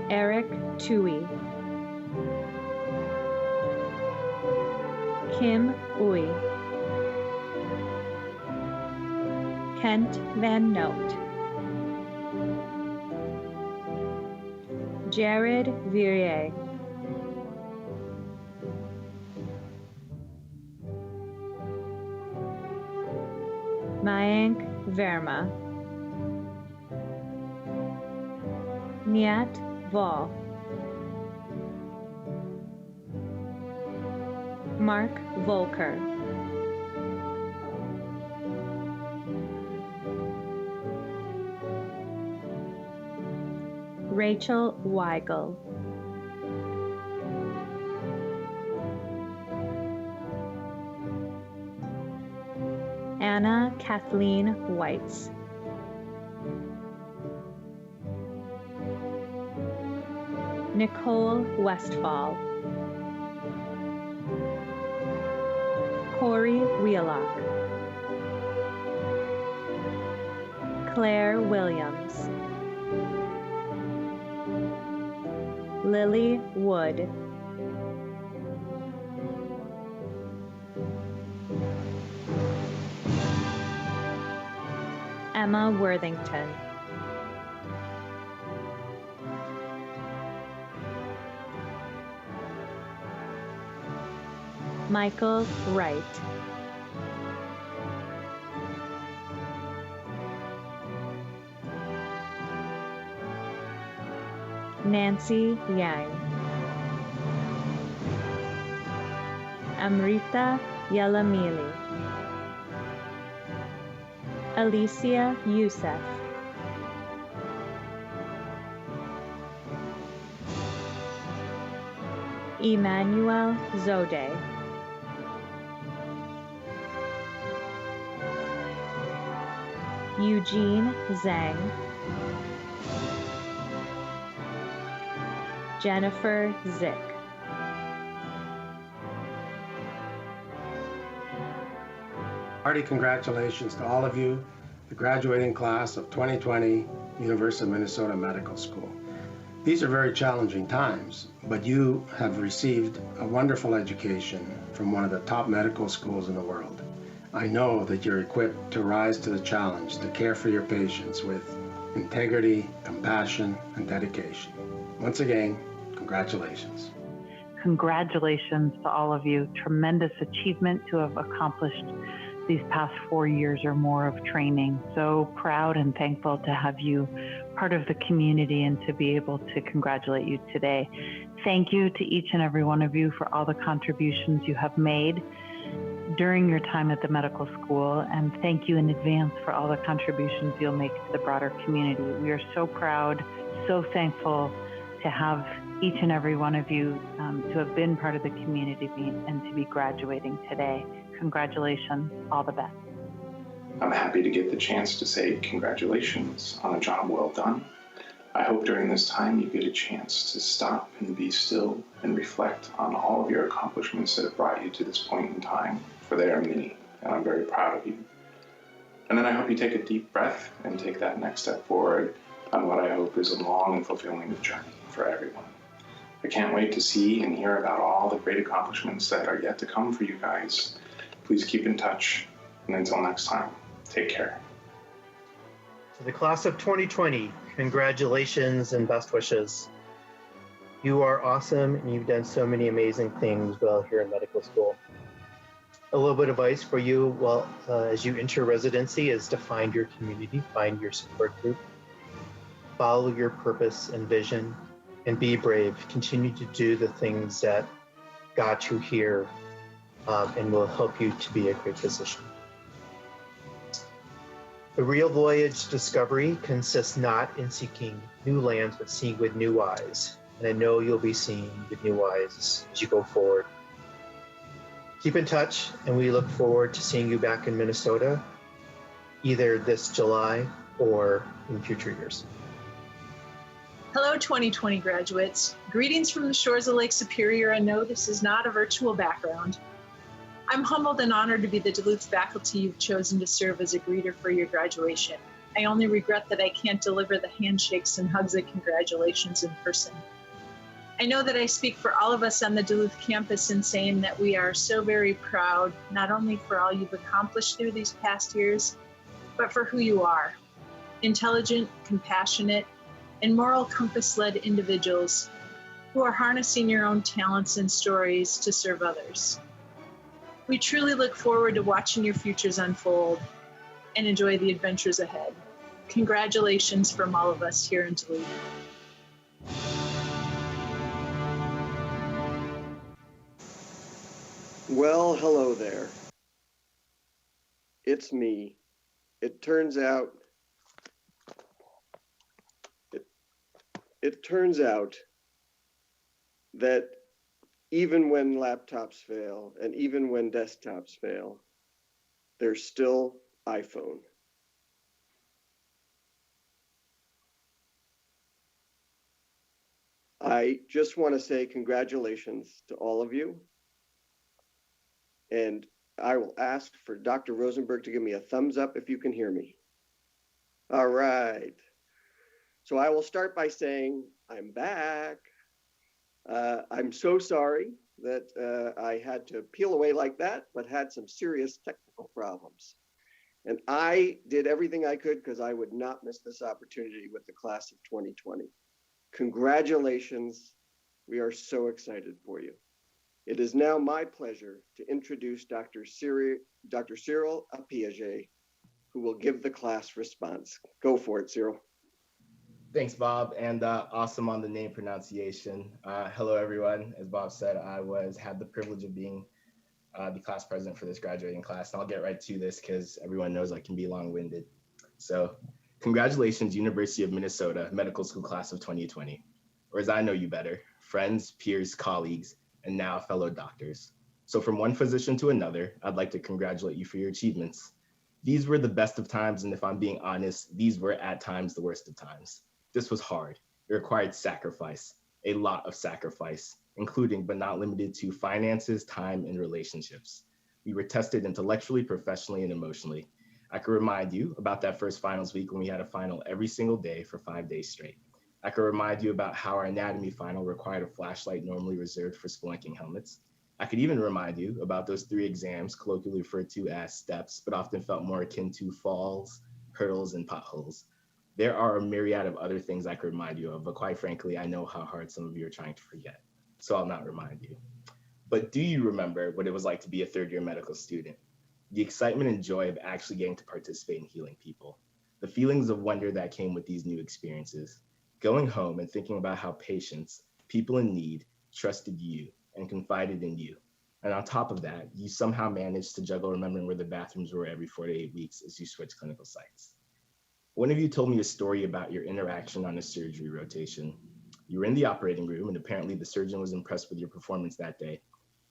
Eric Tui. Kim Uy. Kent Van Noot. Jared Virier. Mayank Verma. Nyat Vol. Mark Volker. Rachel Weigel. Anna Kathleen Weitz. Nicole Westfall. Corey Wheelock. Claire Williams. Lily Wood. Emma Worthington. Michael Wright. Nancy Yang. Amrita Yalamili. Alicia Youssef. Emmanuel Zode. Eugene Zhang. Jennifer Zick. Hearty congratulations to all of you, the graduating class of 2020 University of Minnesota Medical School. These are very challenging times, but you have received a wonderful education from one of the top medical schools in the world. I know that you're equipped to rise to the challenge to care for your patients with integrity, compassion, and dedication. Once again, congratulations. Congratulations to all of you. Tremendous achievement to have accomplished these past 4 years or more of training. So proud and thankful to have you part of the community and to be able to congratulate you today. Thank you to each and every one of you for all the contributions you have made during your time at the medical school, and thank you in advance for all the contributions you'll make to the broader community. We are so proud, so thankful to have each and every one of you to have been part of the community and to be graduating today. Congratulations, all the best. I'm happy to get the chance to say congratulations on a job well done. I hope during this time you get a chance to stop and be still and reflect on all of your accomplishments that have brought you to this point in time, for they are many, and I'm very proud of you. And then I hope you take a deep breath and take that next step forward on what I hope is a long and fulfilling journey for everyone. I can't wait to see and hear about all the great accomplishments that are yet to come for you guys. Please keep in touch, and until next time, take care. To the class of 2020, congratulations and best wishes. You are awesome, and you've done so many amazing things while here in medical school. A little bit of advice for you as you enter residency is to find your community, find your support group, follow your purpose and vision, and be brave. Continue to do the things that got you here and will help you to be a great physician. The real voyage to discovery consists not in seeking new lands, but seeing with new eyes. And I know you'll be seeing with new eyes as you go forward. Keep in touch, and we look forward to seeing you back in Minnesota, either this July or in future years. Hello, 2020 graduates. Greetings from the shores of Lake Superior, and no, this is not a virtual background. I'm humbled and honored to be the Duluth faculty you've chosen to serve as a greeter for your graduation. I only regret that I can't deliver the handshakes and hugs and congratulations in person. I know that I speak for all of us on the Duluth campus in saying that we are so very proud, not only for all you've accomplished through these past years, but for who you are. Intelligent, compassionate, and moral compass-led individuals who are harnessing your own talents and stories to serve others. We truly look forward to watching your futures unfold and enjoy the adventures ahead. Congratulations from all of us here in Duluth. Well, hello there. It's me. It turns out that even when laptops fail and even when desktops fail, there's still iPhone. I just want to say congratulations to all of you. And I will ask for Dr. Rosenberg to give me a thumbs up if you can hear me. All right. So I will start by saying I'm back. I'm so sorry that I had to peel away like that, but had some serious technical problems. And I did everything I could because I would not miss this opportunity with the class of 2020. Congratulations. We are so excited for you. It is now my pleasure to introduce Dr. Cyril Apiaget, who will give the class response. Go for it, Cyril. Thanks, Bob, and awesome on the name pronunciation. Hello, everyone. As Bob said, I had the privilege of being the class president for this graduating class, and I'll get right to this because everyone knows I can be long-winded. So, congratulations, University of Minnesota Medical School Class of 2020, or as I know you better, friends, peers, colleagues, and now fellow doctors. So from one physician to another, I'd like to congratulate you for your achievements. These were the best of times, and if I'm being honest, these were at times the worst of times. This was hard. It required sacrifice, a lot of sacrifice, including but not limited to finances, time, and relationships. We were tested intellectually, professionally, and emotionally. I can remind you about that first finals week when we had a final every single day for 5 days straight. I can remind you about how our anatomy final required a flashlight normally reserved for spelunking helmets. I could even remind you about those 3 exams colloquially referred to as steps, but often felt more akin to falls, hurdles, and potholes. There are a myriad of other things I could remind you of, but quite frankly, I know how hard some of you are trying to forget, so I'll not remind you. But do you remember what it was like to be a third-year medical student? The excitement and joy of actually getting to participate in healing people. The feelings of wonder that came with these new experiences. Going home and thinking about how patients, people in need, trusted you and confided in you. And on top of that, you somehow managed to juggle remembering where the bathrooms were every 4 to 8 weeks as you switched clinical sites. One of you told me a story about your interaction on a surgery rotation. You were in the operating room, and apparently the surgeon was impressed with your performance that day.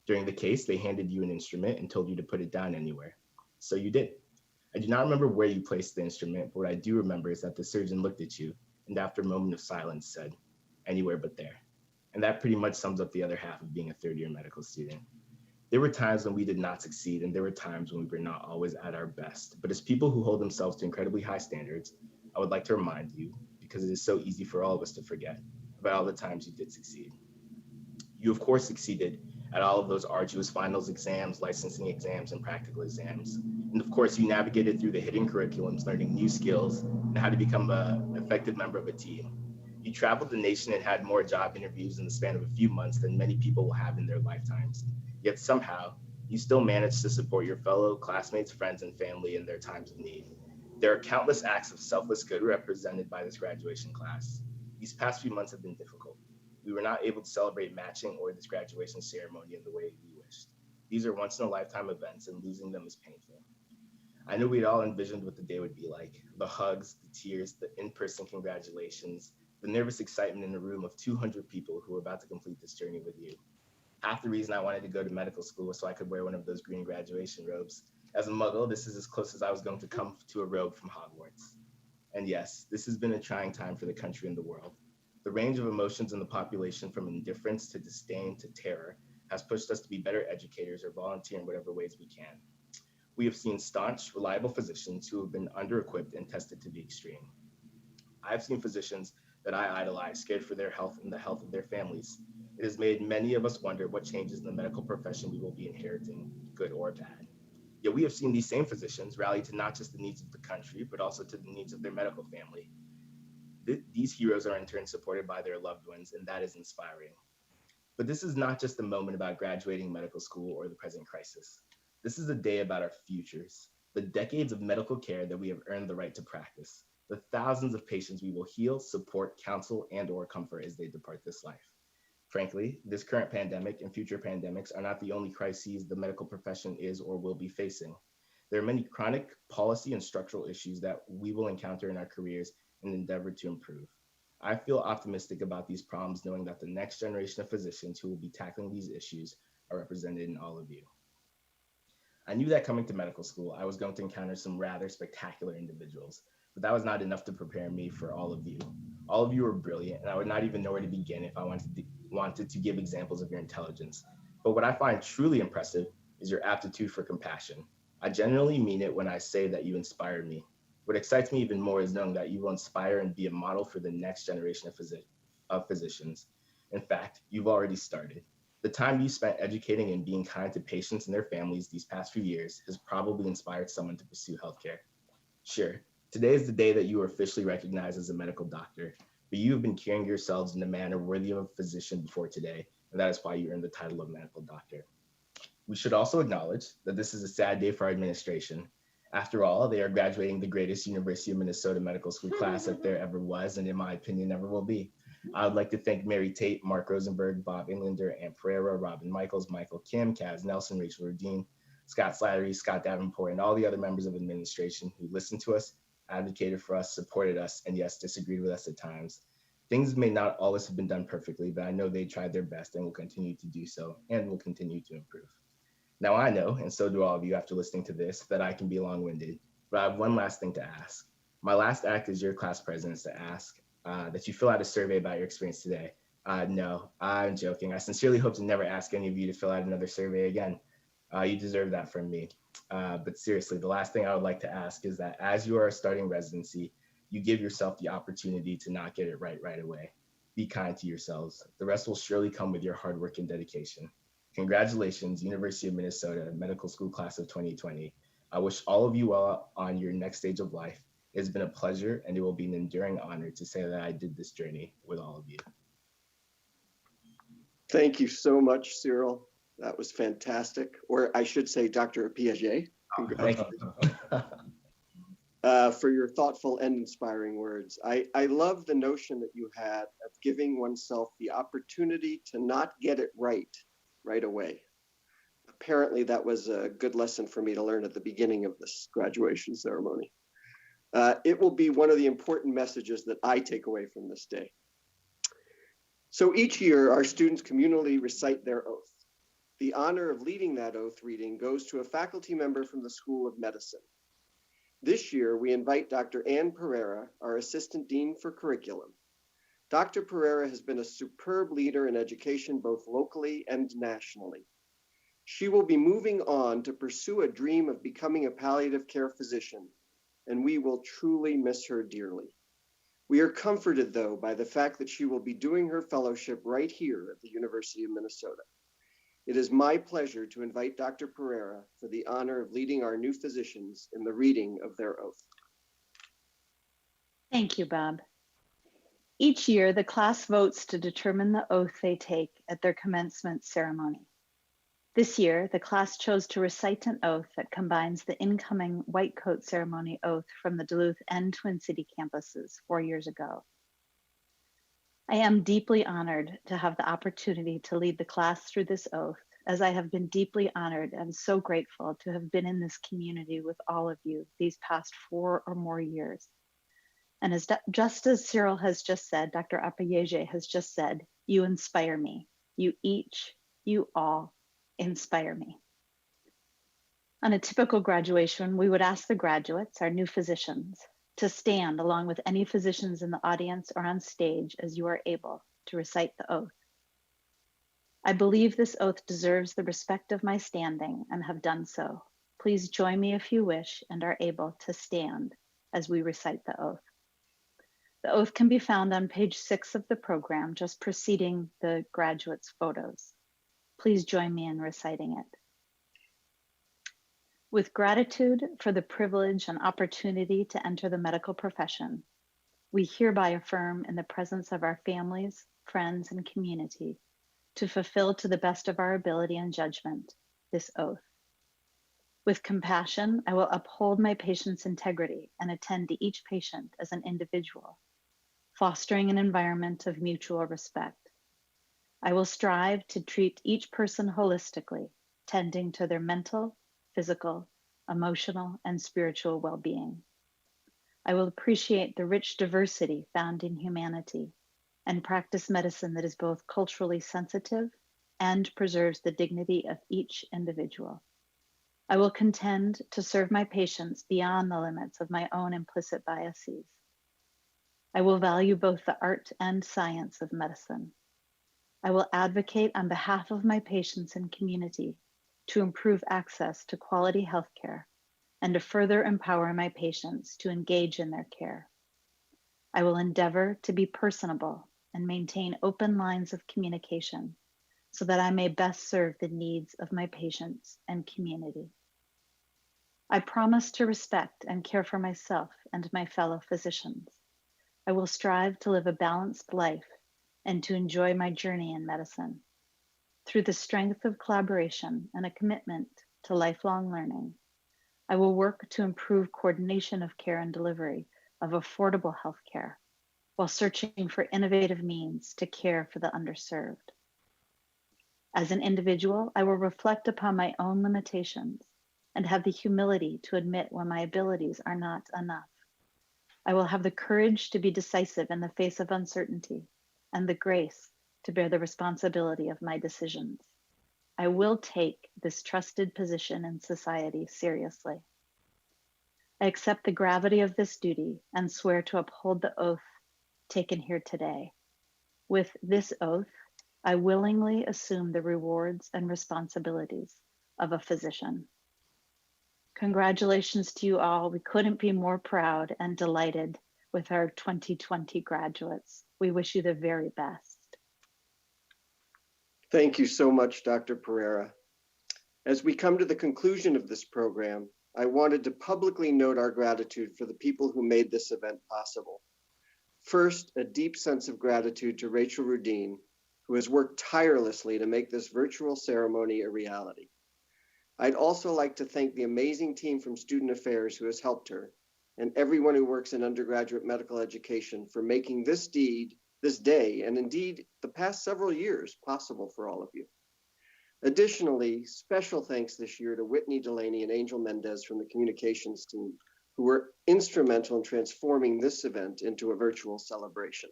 During the case, they handed you an instrument and told you to put it down anywhere. So you did. I do not remember where you placed the instrument, but what I do remember is that the surgeon looked at you and after a moment of silence said, "Anywhere but there." And that pretty much sums up the other half of being a third-year medical student. There were times when we did not succeed, and there were times when we were not always at our best. But as people who hold themselves to incredibly high standards, I would like to remind you, because it is so easy for all of us to forget, about all the times you did succeed. You, of course, succeeded at all of those arduous finals exams, licensing exams, and practical exams. And of course, you navigated through the hidden curriculums, learning new skills and how to become an effective member of a team. You traveled the nation and had more job interviews in the span of a few months than many people will have in their lifetimes. Yet somehow, you still managed to support your fellow classmates, friends, and family in their times of need. There are countless acts of selfless good represented by this graduation class. These past few months have been difficult. We were not able to celebrate matching or this graduation ceremony in the way we wished. These are once-in-a-lifetime events, and losing them is painful. I know we'd all envisioned what the day would be like. The hugs, the tears, the in-person congratulations, the nervous excitement in a room of 200 people who were about to complete this journey with you. Half the reason I wanted to go to medical school was so I could wear one of those green graduation robes. As a Muggle, this is as close as I was going to come to a robe from Hogwarts. And yes, this has been a trying time for the country and the world. The range of emotions in the population, from indifference to disdain to terror, has pushed us to be better educators or volunteer in whatever ways we can. We have seen staunch, reliable physicians who have been under-equipped and tested to the extreme. I've seen physicians that I idolize scared for their health and the health of their families. It has made many of us wonder what changes in the medical profession we will be inheriting, good or bad. Yet we have seen these same physicians rally to not just the needs of the country, but also to the needs of their medical family. These heroes are in turn supported by their loved ones, and that is inspiring. But this is not just a moment about graduating medical school or the present crisis. This is a day about our futures, the decades of medical care that we have earned the right to practice, the thousands of patients we will heal, support, counsel, and/or comfort as they depart this life. Frankly, this current pandemic and future pandemics are not the only crises the medical profession is or will be facing. There are many chronic policy and structural issues that we will encounter in our careers and endeavor to improve. I feel optimistic about these problems, knowing that the next generation of physicians who will be tackling these issues are represented in all of you. I knew that coming to medical school, I was going to encounter some rather spectacular individuals, but that was not enough to prepare me for all of you. All of you are brilliant, and I would not even know where to begin if I wanted to give examples of your intelligence. But what I find truly impressive is your aptitude for compassion. I genuinely mean it when I say that you inspire me. What excites me even more is knowing that you will inspire and be a model for the next generation of physicians. In fact, you've already started. The time you spent educating and being kind to patients and their families these past few years has probably inspired someone to pursue healthcare. Sure, today is the day that you are officially recognized as a medical doctor, but you have been carrying yourselves in a manner worthy of a physician before today, and that is why you earned the title of medical doctor. We should also acknowledge that this is a sad day for our administration. After all, they are graduating the greatest University of Minnesota medical school class that there ever was, and in my opinion, never will be. I would like to thank Mary Tate, Mark Rosenberg, Bob Englander, Ann Pereira, Robin Michaels, Michael Kim, Kaz Nelson, Rachel Rudine, Scott Slattery, Scott Davenport, and all the other members of administration who listened to us, advocated for us, supported us, and yes, disagreed with us at times. Things may not always have been done perfectly, but I know they tried their best and will continue to do so, and will continue to improve. Now I know, and so do all of you after listening to this, that I can be long-winded, but I have one last thing to ask. My last act as your class president is to ask that you fill out a survey about your experience today. No, I'm joking. I sincerely hope to never ask any of you to fill out another survey again. You deserve that from me. But seriously, the last thing I would like to ask is that as you are starting residency, you give yourself the opportunity to not get it right away. Be kind to yourselves. The rest will surely come with your hard work and dedication. Congratulations, University of Minnesota Medical School Class of 2020. I wish all of you well on your next stage of life. It's been a pleasure, and it will be an enduring honor to say that I did this journey with all of you. Thank you so much, Cyril. That was fantastic. Or I should say, Dr. Piaget. Congratulations. For your thoughtful and inspiring words. I love the notion that you had of giving oneself the opportunity to not get it right away. Apparently, that was a good lesson for me to learn at the beginning of this graduation ceremony. It will be one of the important messages that I take away from this day. So each year, our students communally recite their oath. The honor of leading that oath reading goes to a faculty member from the School of Medicine. This year, we invite Dr. Ann Pereira, our Assistant Dean for Curriculum. Dr. Pereira has been a superb leader in education both locally and nationally. She will be moving on to pursue a dream of becoming a palliative care physician, and we will truly miss her dearly. We are comforted, though, by the fact that she will be doing her fellowship right here at the University of Minnesota. It is my pleasure to invite Dr. Pereira for the honor of leading our new physicians in the reading of their oath. Thank you, Bob. Each year, the class votes to determine the oath they take at their commencement ceremony. This year, the class chose to recite an oath that combines the incoming white coat ceremony oath from the Duluth and Twin City campuses 4 years ago. I am deeply honored to have the opportunity to lead the class through this oath, as I have been deeply honored and so grateful to have been in this community with all of you these past 4 or more years. And just as Cyril has just said, Dr. Apayege has just said, you inspire me. You each, you all inspire me. On a typical graduation, we would ask the graduates, our new physicians, to stand along with any physicians in the audience or on stage as you are able to recite the oath. I believe this oath deserves the respect of my standing and have done so. Please join me if you wish and are able to stand as we recite the oath. The oath can be found on page 6 of the program, just preceding the graduates' photos. Please join me in reciting it. With gratitude for the privilege and opportunity to enter the medical profession, we hereby affirm in the presence of our families, friends, and community to fulfill to the best of our ability and judgment this oath. With compassion, I will uphold my patient's integrity and attend to each patient as an individual, fostering an environment of mutual respect. I will strive to treat each person holistically, tending to their mental, physical, emotional, and spiritual well-being. I will appreciate the rich diversity found in humanity and practice medicine that is both culturally sensitive and preserves the dignity of each individual. I will contend to serve my patients beyond the limits of my own implicit biases. I will value both the art and science of medicine. I will advocate on behalf of my patients and community to improve access to quality healthcare and to further empower my patients to engage in their care. I will endeavor to be personable and maintain open lines of communication so that I may best serve the needs of my patients and community. I promise to respect and care for myself and my fellow physicians. I will strive to live a balanced life and to enjoy my journey in medicine. Through the strength of collaboration and a commitment to lifelong learning, I will work to improve coordination of care and delivery of affordable health care while searching for innovative means to care for the underserved. As an individual, I will reflect upon my own limitations and have the humility to admit when my abilities are not enough. I will have the courage to be decisive in the face of uncertainty and the grace to bear the responsibility of my decisions. I will take this trusted position in society seriously. I accept the gravity of this duty and swear to uphold the oath taken here today. With this oath, I willingly assume the rewards and responsibilities of a physician. Congratulations to you all. We couldn't be more proud and delighted with our 2020 graduates. We wish you the very best. Thank you so much, Dr. Pereira. As we come to the conclusion of this program, I wanted to publicly note our gratitude for the people who made this event possible. First, a deep sense of gratitude to Rachel Rudine, who has worked tirelessly to make this virtual ceremony a reality. I'd also like to thank the amazing team from Student Affairs who has helped her, and everyone who works in undergraduate medical education for making this day, and indeed the past several years, possible for all of you. Additionally, special thanks this year to Whitney Delaney and Angel Mendez from the communications team, who were instrumental in transforming this event into a virtual celebration.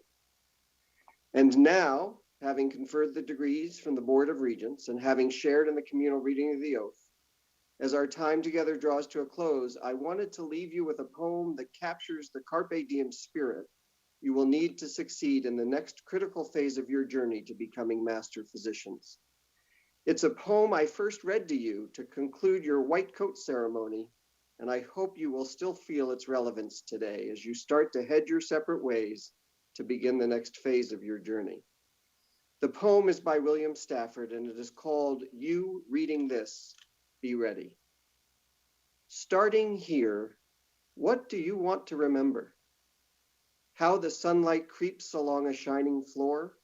And now, having conferred the degrees from the Board of Regents and having shared in the communal reading of the oath, as our time together draws to a close, I wanted to leave you with a poem that captures the Carpe Diem spirit you will need to succeed in the next critical phase of your journey to becoming master physicians. It's a poem I first read to you to conclude your white coat ceremony, and I hope you will still feel its relevance today as you start to head your separate ways to begin the next phase of your journey. The poem is by William Stafford, and it is called You Reading This, Be Ready. Starting here, what do you want to remember? How the sunlight creeps along a shining floor?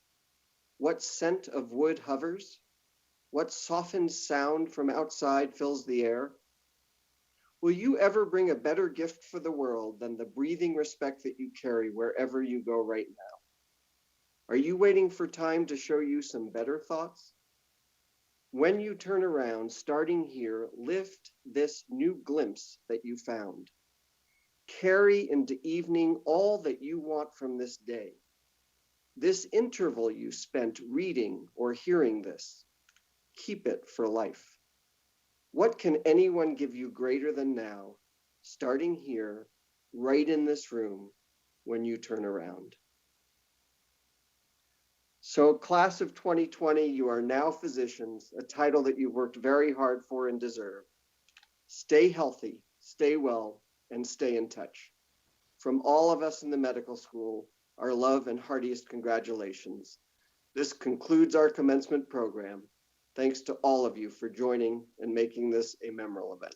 What scent of wood hovers? What softened sound from outside fills the air? Will you ever bring a better gift for the world than the breathing respect that you carry wherever you go right now? Are you waiting for time to show you some better thoughts? When you turn around, starting here, lift this new glimpse that you found. Carry into evening all that you want from this day. This interval you spent reading or hearing this, keep it for life. What can anyone give you greater than now, starting here, right in this room, when you turn around? So, class of 2020, you are now physicians, a title that you've worked very hard for and deserve. Stay healthy, stay well, and stay in touch. From all of us in the medical school, our love and heartiest congratulations. This concludes our commencement program. Thanks to all of you for joining and making this a memorable event.